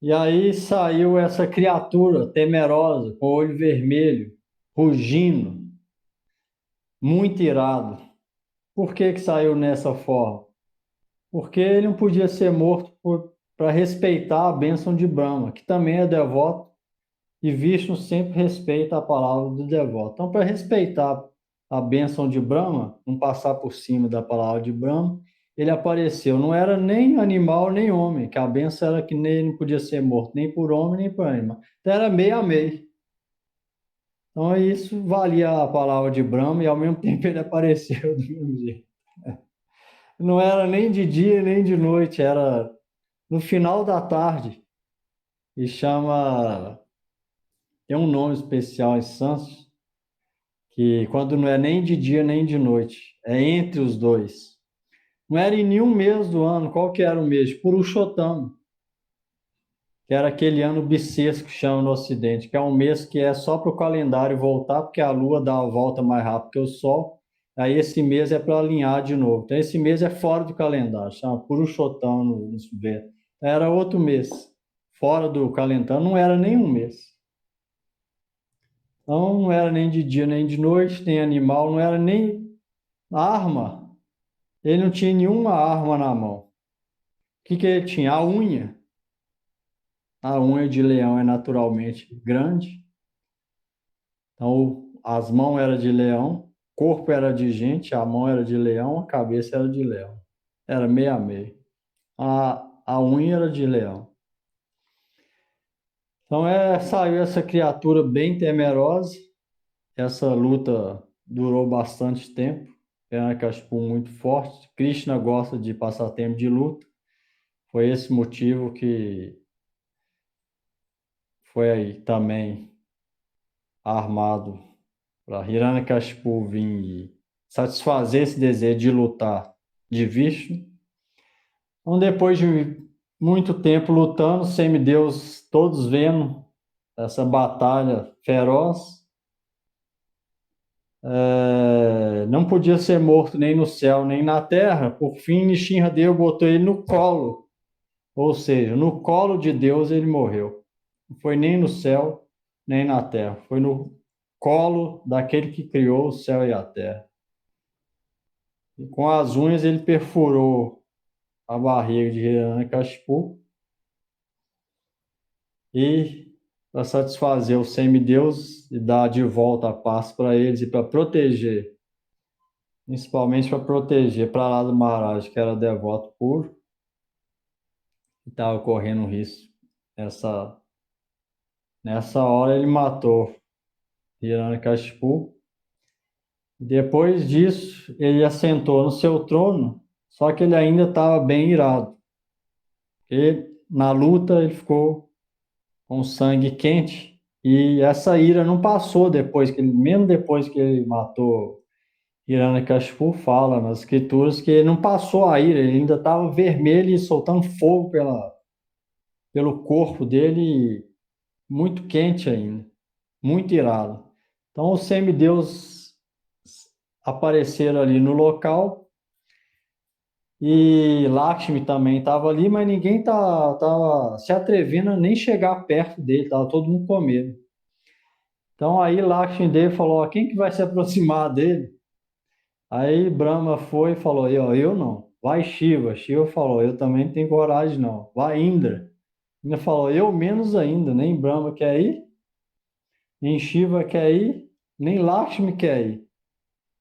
E aí saiu essa criatura temerosa, com o olho vermelho, rugindo, muito irado. Por que saiu nessa forma? Porque ele não podia ser morto para respeitar a bênção de Brahma, que também é devoto, e Vishnu sempre respeita a palavra do devoto. Então, para respeitar a bênção de Brahma, não passar por cima da palavra de Brahma, ele apareceu. Não era nem animal, nem homem, que a bênção era que ele não podia ser morto, nem por homem, nem por animal. Então, era meio a meio. Então, isso valia a palavra de Brahma, e ao mesmo tempo ele apareceu do mesmo jeito. Não era nem de dia, nem de noite, era no final da tarde. E tem um nome especial em sânscrito, que quando não é nem de dia nem de noite, é entre os dois. Não era em nenhum mês do ano. Qual que era o mês? Purushottama, que era aquele ano bissexto que chama no Ocidente, que é um mês que é só para o calendário voltar, porque a Lua dá a volta mais rápido que o Sol. Aí esse mês é para alinhar de novo. Então esse mês é fora do calendário, chama Purushottama no Veda. Era outro mês, fora do calendário, não era nenhum mês. Então não era nem de dia nem de noite, nem animal, não era nem arma. Ele não tinha nenhuma arma na mão. O que ele tinha? A unha. A unha de leão é naturalmente grande. Então as mãos eram de leão, o corpo era de gente, a mão era de leão, a cabeça era de leão. Era meio a meio. A unha era de leão. Então saiu essa criatura bem temerosa. Essa luta durou bastante tempo. Hiranyakashipu muito forte. Krishna gosta de passar tempo de luta. Foi esse motivo que foi aí também armado para Hiranyakashipu vir e satisfazer esse desejo de lutar de Vishnu. Então, depois de muito tempo lutando, os semideus todos vendo essa batalha feroz, não podia ser morto nem no céu, nem na terra. Por fim, Nishinradeva botou ele no colo, ou seja, no colo de Deus ele morreu. Não foi nem no céu, nem na terra. Foi no colo daquele que criou o céu e a terra. E com as unhas ele perfurou a barriga de Hiranyakashipu e para satisfazer os semideus e dar de volta a paz para eles e para proteger, principalmente para proteger Prahlada Maharaj, que era devoto puro, e estava correndo risco. Nessa hora ele matou Hiranyakashipu. Depois disso, ele assentou no seu trono, só que ele ainda estava bem irado. E na luta ele ficou com sangue quente e essa ira não passou mesmo depois que ele matou Hiranyakashipu, fala nas escrituras que ele não passou a ira, ele ainda estava vermelho e soltando fogo pelo corpo dele, muito quente ainda, muito irado. Então os semideus apareceram ali no local e Lakshmi também estava ali, mas ninguém tava se atrevendo a nem chegar perto dele, estava todo mundo com medo. Então aí Lakshmi Devi falou, ó, quem que vai se aproximar dele? Aí Brahma foi e falou, eu não. Vai Shiva. Shiva falou, eu também não tenho coragem não. Vai Indra. Indra falou, eu menos ainda. Nem Brahma quer ir, nem Shiva quer ir, nem Lakshmi quer ir.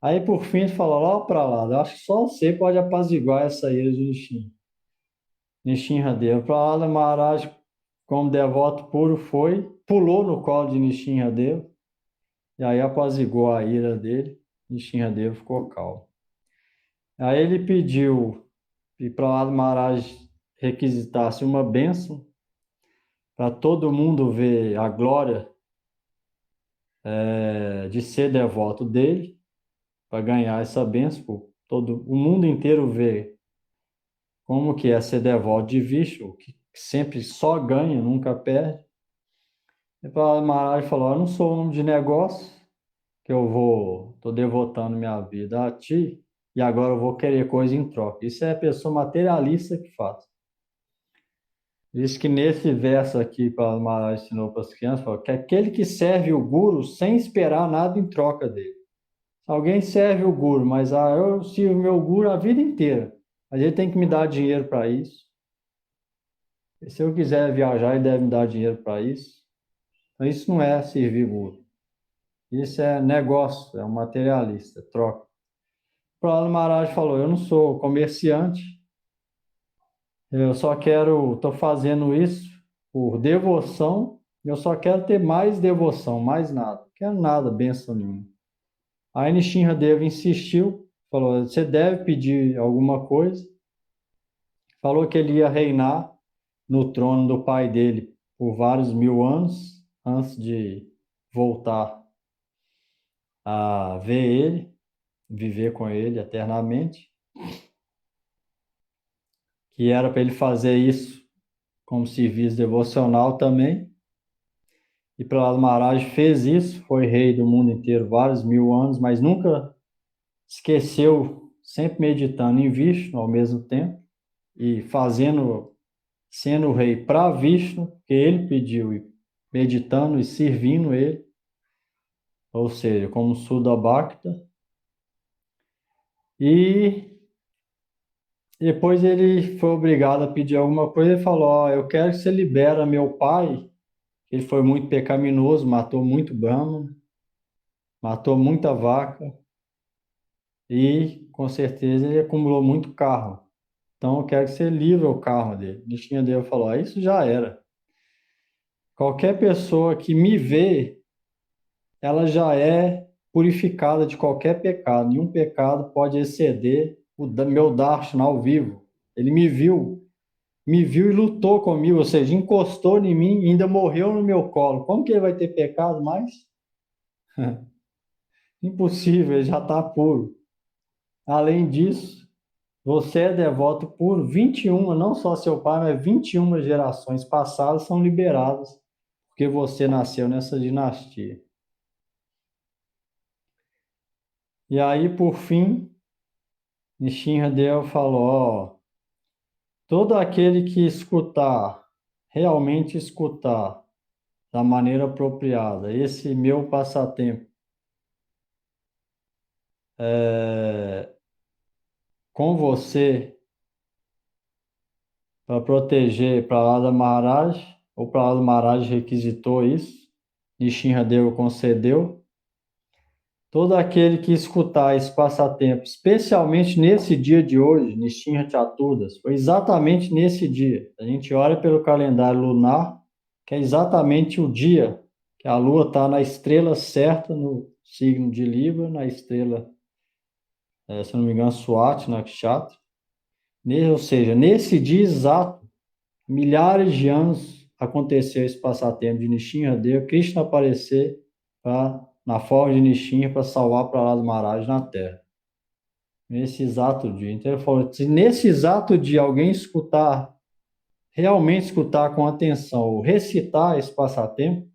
Aí por fim ele falou, ó pra lá, eu acho que só você pode apaziguar essa ira de Nishinradeva. Prahlada Maharaj, como devoto puro, pulou no colo de Nishinradeva e aí apaziguou a ira dele. Nishinradeva ficou calmo. Aí ele pediu que Prahlada Maharaj requisitasse uma bênção para todo mundo ver a glória de ser devoto dele, para ganhar essa bênção, todo o mundo inteiro ver como que é ser devoto de Vishnu, que sempre só ganha, nunca perde. E Prahlada Maharaj falou, eu não sou um homem de negócio, que estou devotando minha vida a ti, e agora eu vou querer coisa em troca. Isso é a pessoa materialista que faz. Diz que nesse verso aqui, para Maharaj ensinou para as crianças, fala que aquele que serve o guru sem esperar nada em troca dele. Alguém serve o guru, mas eu sirvo meu guru a vida inteira. Mas ele tem que me dar dinheiro para isso. E se eu quiser viajar, ele deve me dar dinheiro para isso. Então isso não é servir guru. Isso é negócio, é um materialista, troca. O Prahlada Maharaj falou, eu não sou comerciante, eu só estou fazendo isso por devoção, eu só quero ter mais devoção, mais nada. Não quero nada, bênção nenhuma. Aí Nishinradeva insistiu, falou, você deve pedir alguma coisa. Falou que ele ia reinar no trono do pai dele por vários mil anos, antes de voltar a ver ele, viver com ele eternamente. Que era para ele fazer isso como serviço devocional também. E Prahlada Maharaj fez isso, foi rei do mundo inteiro vários mil anos, mas nunca esqueceu, sempre meditando em Vishnu ao mesmo tempo e sendo rei para Vishnu, que ele pediu, e meditando e servindo ele. ou seja, como Suda Bhakta, e depois ele foi obrigado a pedir alguma coisa e falou, ó, eu quero que você libera meu pai, ele foi muito pecaminoso, matou muito Brahmana, matou muita vaca, e com certeza ele acumulou muito carro. Então eu quero que você livre o carro dele. Nishingadeva falou, ah, isso já era. Qualquer pessoa que me vê, ela já é purificada de qualquer pecado. Nenhum pecado pode exceder o meu darshan ao vivo. Ele me viu e lutou comigo, ou seja, encostou em mim e ainda morreu no meu colo. Como que ele vai ter pecado mais? Impossível, ele já está puro. Além disso, você é devoto por 21, não só seu pai, mas 21 gerações passadas são liberadas, porque você nasceu nessa dinastia. E aí, por fim, Nishinradeva falou, ó, todo aquele que escutar, realmente escutar, da maneira apropriada, esse meu passatempo, com você, para proteger Prahlada Maharaj, o Prahlada Maharaj requisitou isso, Nishinradeva concedeu. Todo aquele que escutar esse passatempo, especialmente nesse dia de hoje, Nishinra Chaturdas, foi exatamente nesse dia. A gente olha pelo calendário lunar, que é exatamente o dia que a Lua está na estrela certa, no signo de Libra, na estrela, se não me engano, Swati, Nakshatra. Ou seja, nesse dia exato, milhares de anos aconteceu esse passatempo de Nishinra Deva, Krishna aparecer na forma de Nishinra para salvar Prahlada Maharaj na Terra. Nesse exato dia. Então ele falou, se nesse exato dia alguém escutar, realmente escutar com atenção, ou recitar esse passatempo,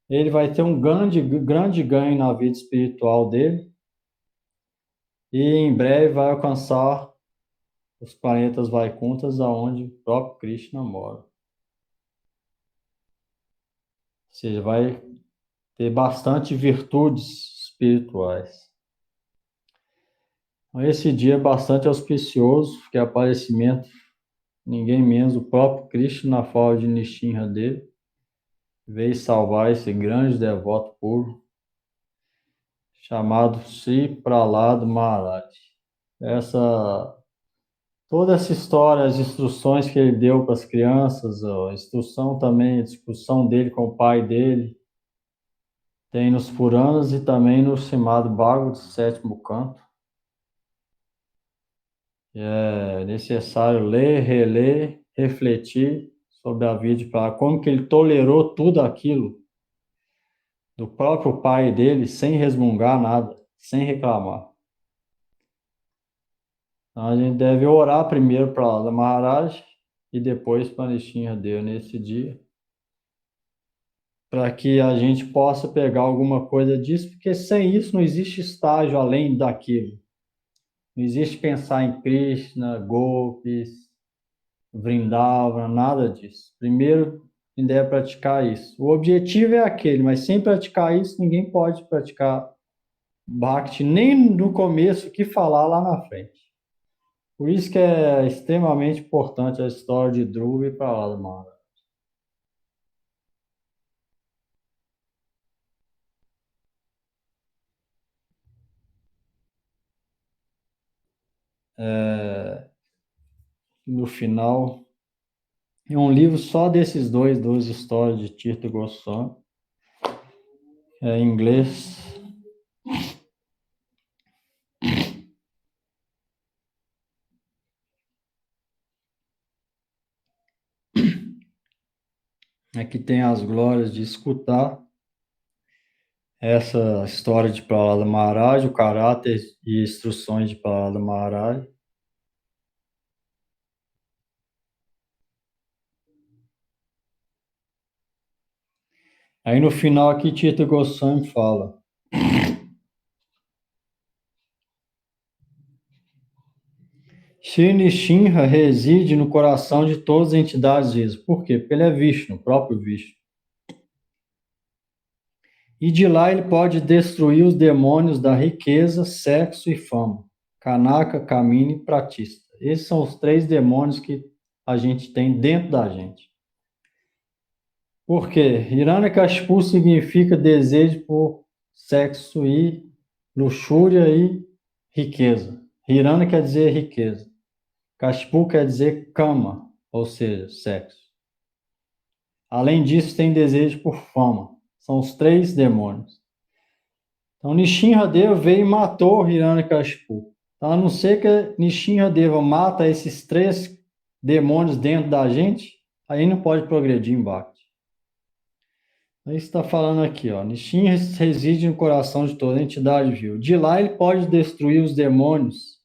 ele vai ter um grande ganho na vida espiritual dele e em breve vai alcançar os planetas Vaikunthas, aonde o próprio Krishna mora. Ou seja, vai ter bastante virtudes espirituais. Esse dia é bastante auspicioso, porque é aparecimento, ninguém menos, o próprio Krishna na forma de Nishinra dele, veio salvar esse grande devoto puro, chamado Sri Prahlada Maharaj. Toda essa história, as instruções que ele deu para as crianças, a instrução também, a discussão dele com o pai dele, tem nos Puranas e também no chamado Bhagavad, sétimo canto. É necessário ler, reler, refletir sobre a vida de Prahlada, como que ele tolerou tudo aquilo do próprio pai dele, sem resmungar nada, sem reclamar. Então a gente deve orar primeiro para Prahlada Maharaj e depois para Nishinradeva nesse dia, para que a gente possa pegar alguma coisa disso, porque sem isso não existe estágio além daquilo. Não existe pensar em Krishna, Gopis, Vrindavana, nada disso. Primeiro, a ideia é praticar isso. O objetivo é aquele, mas sem praticar isso, ninguém pode praticar Bhakti, nem no começo, que falar lá na frente. Por isso que é extremamente importante a história de Dhruva e Prahlada Maharaj. No final, é um livro só desses duas histórias de Tirtha Goswami, em inglês. Aqui tem as glórias de escutar essa história de Prahlada Maharaj, o caráter e instruções de Prahlada Maharaj. Aí no final aqui Tirtha Goswami fala: Shri Nishinra reside no coração de todas as entidades vivas. Por quê? Porque ele é Vishnu, o próprio Vishnu. E de lá ele pode destruir os demônios da riqueza, sexo e fama. Kanaka, Kamini e Pratista. Esses são os 3 demônios que a gente tem dentro da gente. Por quê? Hiranyakashipu significa desejo por sexo e luxúria e riqueza. Hiranya quer dizer riqueza. Kashipu quer dizer kama, ou seja, sexo. Além disso, tem desejo por fama. São os 3 demônios. Então, Nishinradeva veio e matou Hiranyakashipu. Então, a não ser que Nishinradeva mata esses 3 demônios dentro da gente, aí não pode progredir em Bhakti. Aí está falando aqui, ó, Nishinra reside no coração de toda entidade viva. De lá ele pode destruir os demônios,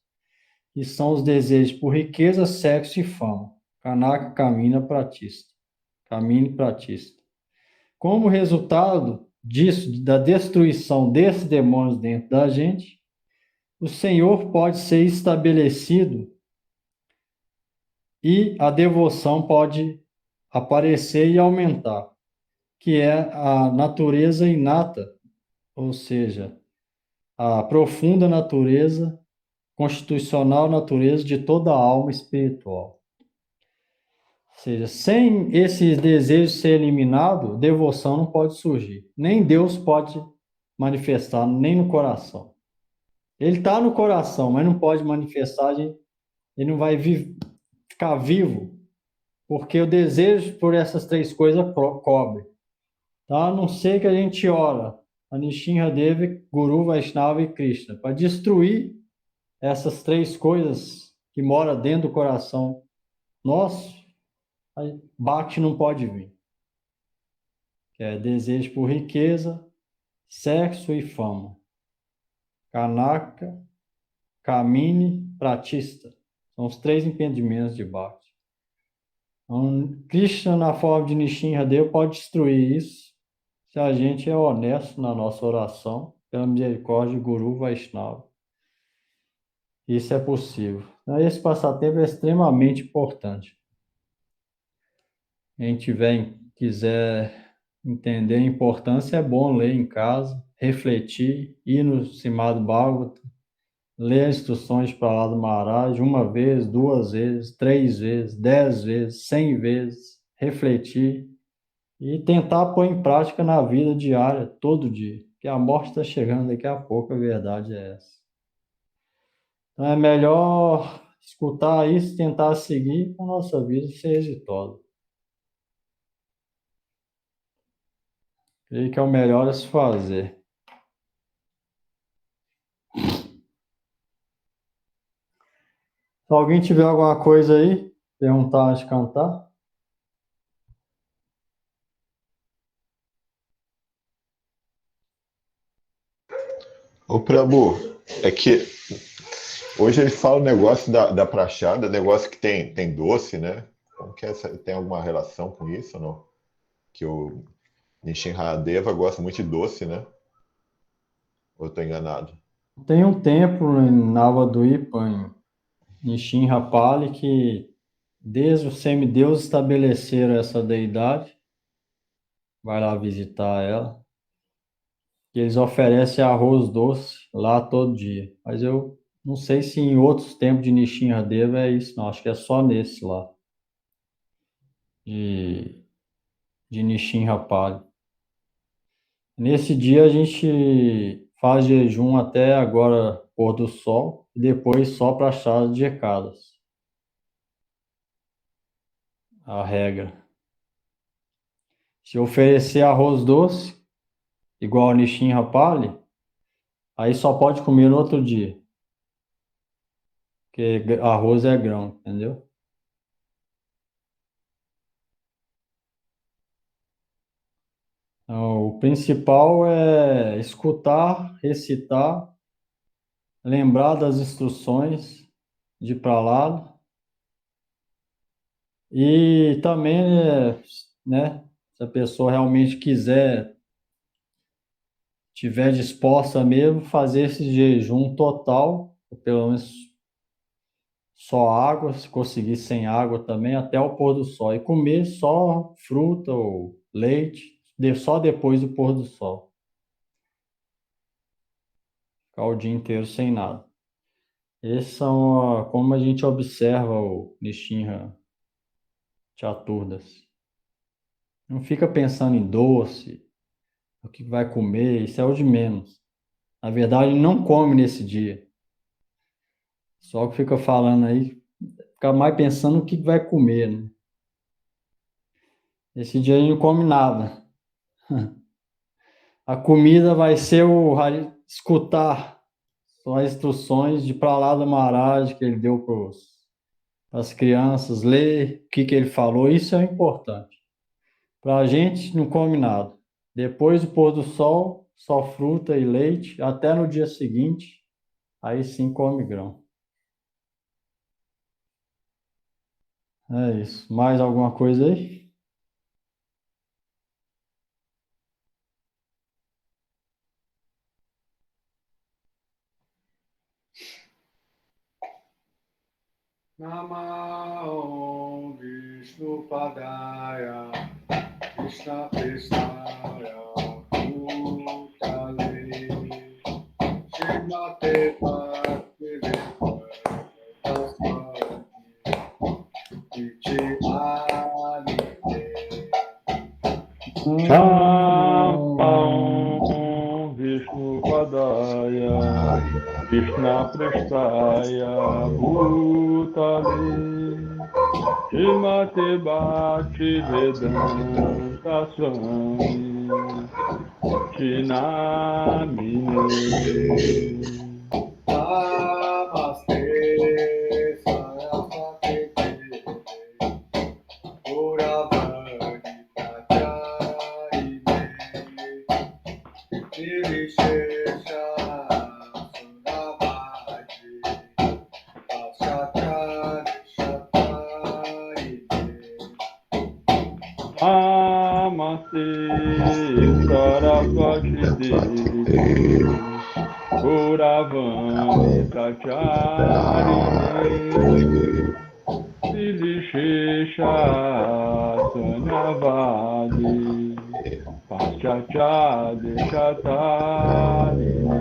que são os desejos por riqueza, sexo e fama. Kanaka, Kamina, Pratista. Kamini, Pratista. Como resultado disso, da destruição desses demônios dentro da gente, o Senhor pode ser estabelecido e a devoção pode aparecer e aumentar, que é a natureza inata, ou seja, a profunda natureza, constitucional natureza de toda a alma espiritual. Ou seja, sem esse desejo ser eliminado, devoção não pode surgir. Nem Deus pode manifestar, nem no coração. Ele está no coração, mas não pode manifestar, ele não vai ficar vivo, porque o desejo por essas 3 coisas cobre. Tá? A não ser que a gente ora a Nishinradeva, Guru, Vaishnava e Krishna, para destruir essas 3 coisas que moram dentro do coração nosso, aí Bhakti não pode vir. Que é desejo por riqueza, sexo e fama. Kanaka, Kamini, Pratista. São os 3 impedimentos de Bhakti. Então, Krishna, na forma de Nishinradeva, pode destruir isso se a gente é honesto na nossa oração, pela misericórdia de Guru Vaishnava. Isso é possível. Então, esse passatempo é extremamente importante. Quem quiser entender a importância, é bom ler em casa, refletir, ir no Srimad Bhagavatam, ler as instruções de Prahlada Maharaj 1 vez, 2 vezes, 3 vezes, 10 vezes, 100 vezes, refletir e tentar pôr em prática na vida diária, todo dia, que a morte está chegando daqui a pouco, a verdade é essa. Então é melhor escutar isso, tentar seguir para a nossa vida ser exitosa. Creio que é o melhor a se fazer. Se alguém tiver alguma coisa aí, perguntar de cantar. Ô Prabhu, é que hoje ele fala o negócio da prachada, negócio que tem doce, né? Como que é tem alguma relação com isso ou não? Que o Nishinradeva gosta muito de doce, né? Ou eu tô enganado? Tem um templo em Navadvipa, em Nishinrapali, que desde os semideuses estabeleceram essa deidade. Vai lá visitar ela. E eles oferecem arroz doce lá todo dia. Mas eu não sei se em outros tempos de Nishinradeva é isso, não. Acho que é só nesse lá. De Nishinrapali. Nesse dia a gente faz jejum até agora pôr do sol e depois só para chá de Ekadas. A regra. Se oferecer arroz doce, igual a Nishinrapali, aí só pode comer no outro dia. Porque arroz é grão, entendeu? Então, o principal é escutar, recitar, lembrar das instruções de Prahlada e também, né, se a pessoa realmente tiver disposta mesmo, fazer esse jejum total, ou pelo menos só água, se conseguir sem água também, até o pôr do sol, e comer só fruta ou leite, só depois do pôr do sol. ficar o dia inteiro sem nada. Esses são como a gente observa o Nishinra Chaturdas. Não fica pensando em doce, o que vai comer, isso é o de menos. Na verdade, ele não come nesse dia. Só que fica falando aí, fica mais pensando o que vai comer, né? Esse dia ele não come nada. A comida vai ser escutar só as instruções de Prahlada Maharaj que ele deu para as crianças, ler o que ele falou, isso é importante. Para a gente, não come nada. Depois do pôr do sol, só fruta e leite, até no dia seguinte, aí sim come grão. É isso. Mais alguma coisa aí? Namah Vishnu Padaya Krishna Krishna Bhutale Srimate Namah Vishnu Padaya Krishna Prestaya Bhutale Srimate Bhakti Vedanta Swami Chinamine Namaste Saraswate Gauravani Pracharine Nirvishesha Sunavadi Paschatari Shatarine Namaste Saraswati Devi Gauravani Pracharine Nirvishesha Sunavadi Paschatari Shatarine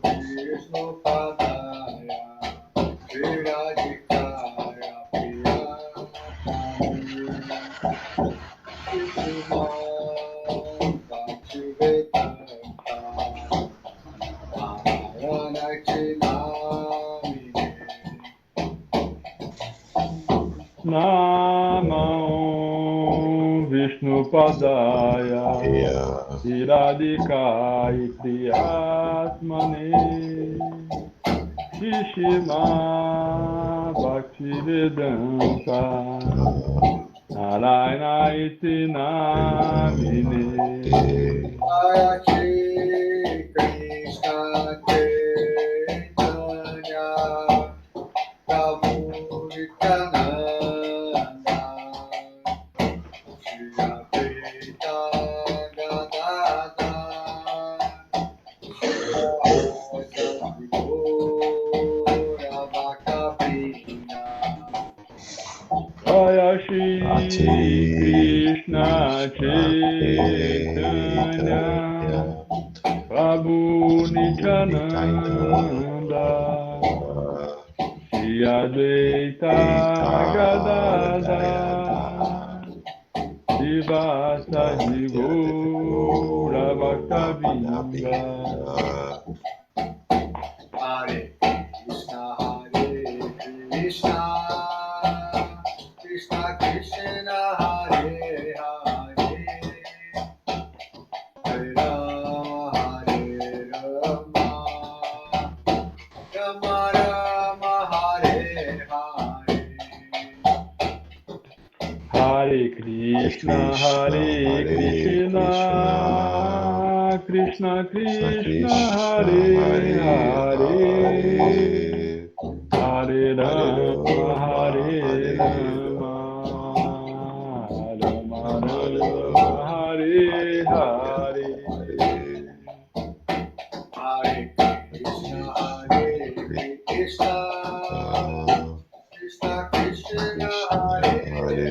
Vishnu Padaya Viradikaya Namah Vishnu Padaya Viradikaya Priyatmane Shishima Bhaktivedanta Narayana iti namine Krishna Chaitanya Prabhu Nityananda Shri Advaita Gadadhar Shri Gaura Bhakta-vrinda Jaya Shri Krishna Chaitanya Prabhu Nityananda Shri Advaita Gadadhar Srivasadi Gaura Bhakta-vrinda Hare Krishna Krishna Krishna Hare Hare Hare Rama Rama Rama Hare Hare Hare Krishna Krishna Krishna Hare Hare Hare Rama Rama Rama Hare Hare Hare Krishna Krishna Krishna Hare Hare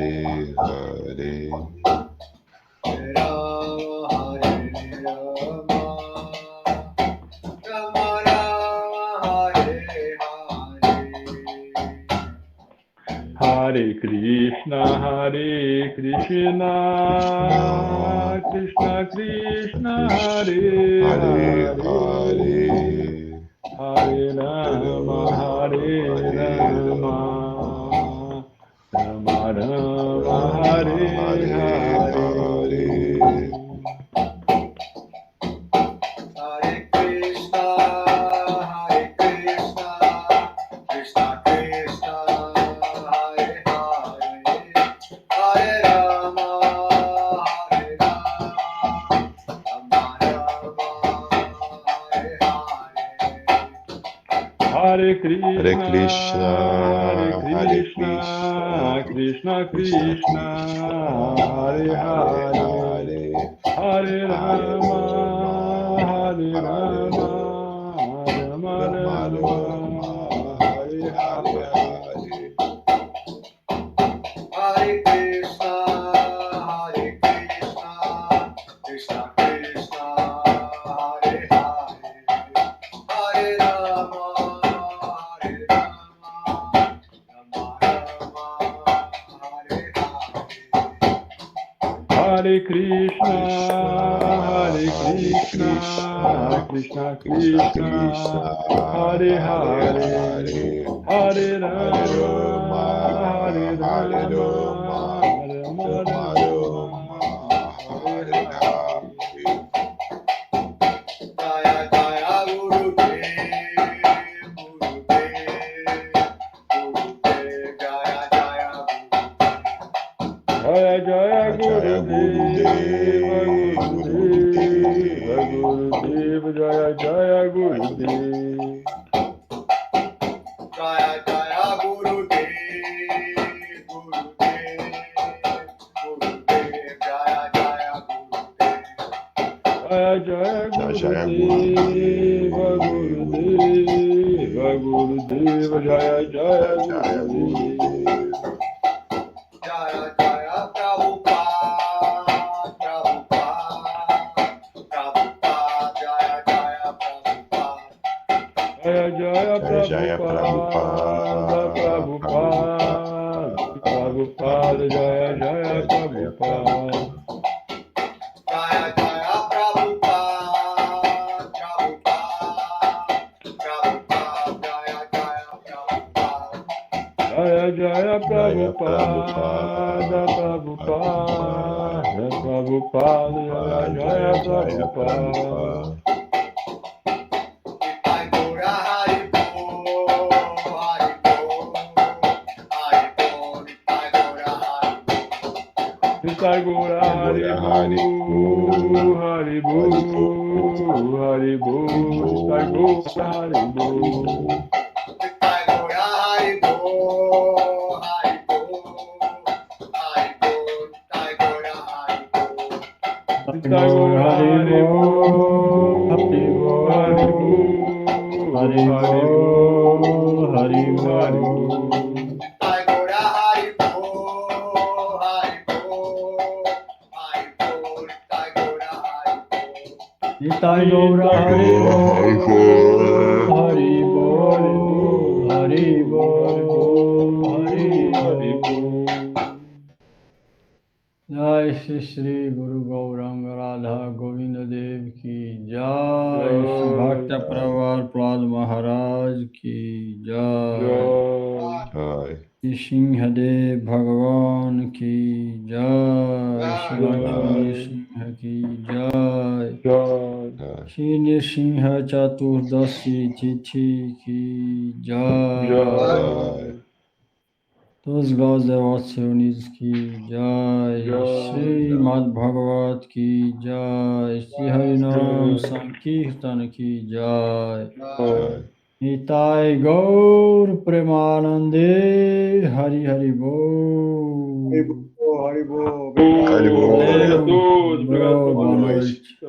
Hare Rama Hare Krishna, Krishna Krishna, Hare Hare Hare, Hare, Hare Rama, Rama Rama, Hare Hare. Hare Krishna, Krishna Krishna, Hare Hare, Hare Rama, Rama Rama, Hare Hare. Hare Krishna, Hare Krishna, Hare Krishna, Krishna Krishna, Hare Hare, Hare Rama, Rama Rama, Hare Hare. Hare Krishna, Krishna Krishna, Hare Hare, Hare Rama, Rama Rama, Hare Hare. Hare Krishna, Krishna Krishna, Hare Hare, Hare Rama, Rama Rama, Hare Hare. Jaya Jaya Gurudev, Jaya Jaya Jaya Jaya Jaya Gurudev, Jaya Jaya Gurudev. Jaya Jaya Gurudev, Jaya Jaya Gurudev. Jaya Gurudev, Jaya Jaya Gurudev. Jaya Jaya Prabhupada, Jaya Jaya Prabhupada. Jaya Jaya Jaya Prabhupada, Jaya Jaya Prabhupada. Jaya Jaya Prabhupada, Jaya Jaya Prabhupada. Jaya Jaya Prabhupada, Prabhupada, Jaya Jaya Prabhupada. Nitai Gora Haribol, Nitai Gora Haribol. Nitai Gora Haribol, Haribol, Haribol, Nitai Gora Haribol. Nitai Gora Haribol, Nitai Gora Haribol. Nitai Gora Haribol, Haribol, Haribol. Nitai Gora Haribol, Nitai Gora Haribol. Nitai Gaura Haribol, Haribol, Haribol. Jai Shri Guru Gauranga Radha Govinda Dev ki Jai, Bhakta Pravar Prahlad Maharaj ki Jai, Shri Singhadev Bhagavan ki Jai, Shri Lakshmi Singha ki Jai, Shri Nrsimha Chaturdasi Tithi ki Jai. Todos os grandes devotos reunidos ki Jai, Shri Mad Bhagavat ki Jai, Shri Harinam Sankirtan ki Jai, Nitai Gaur Premanande, Hari Hari Bol. Haribol, Obrigado a todos, obrigado pela Boa noite. noite.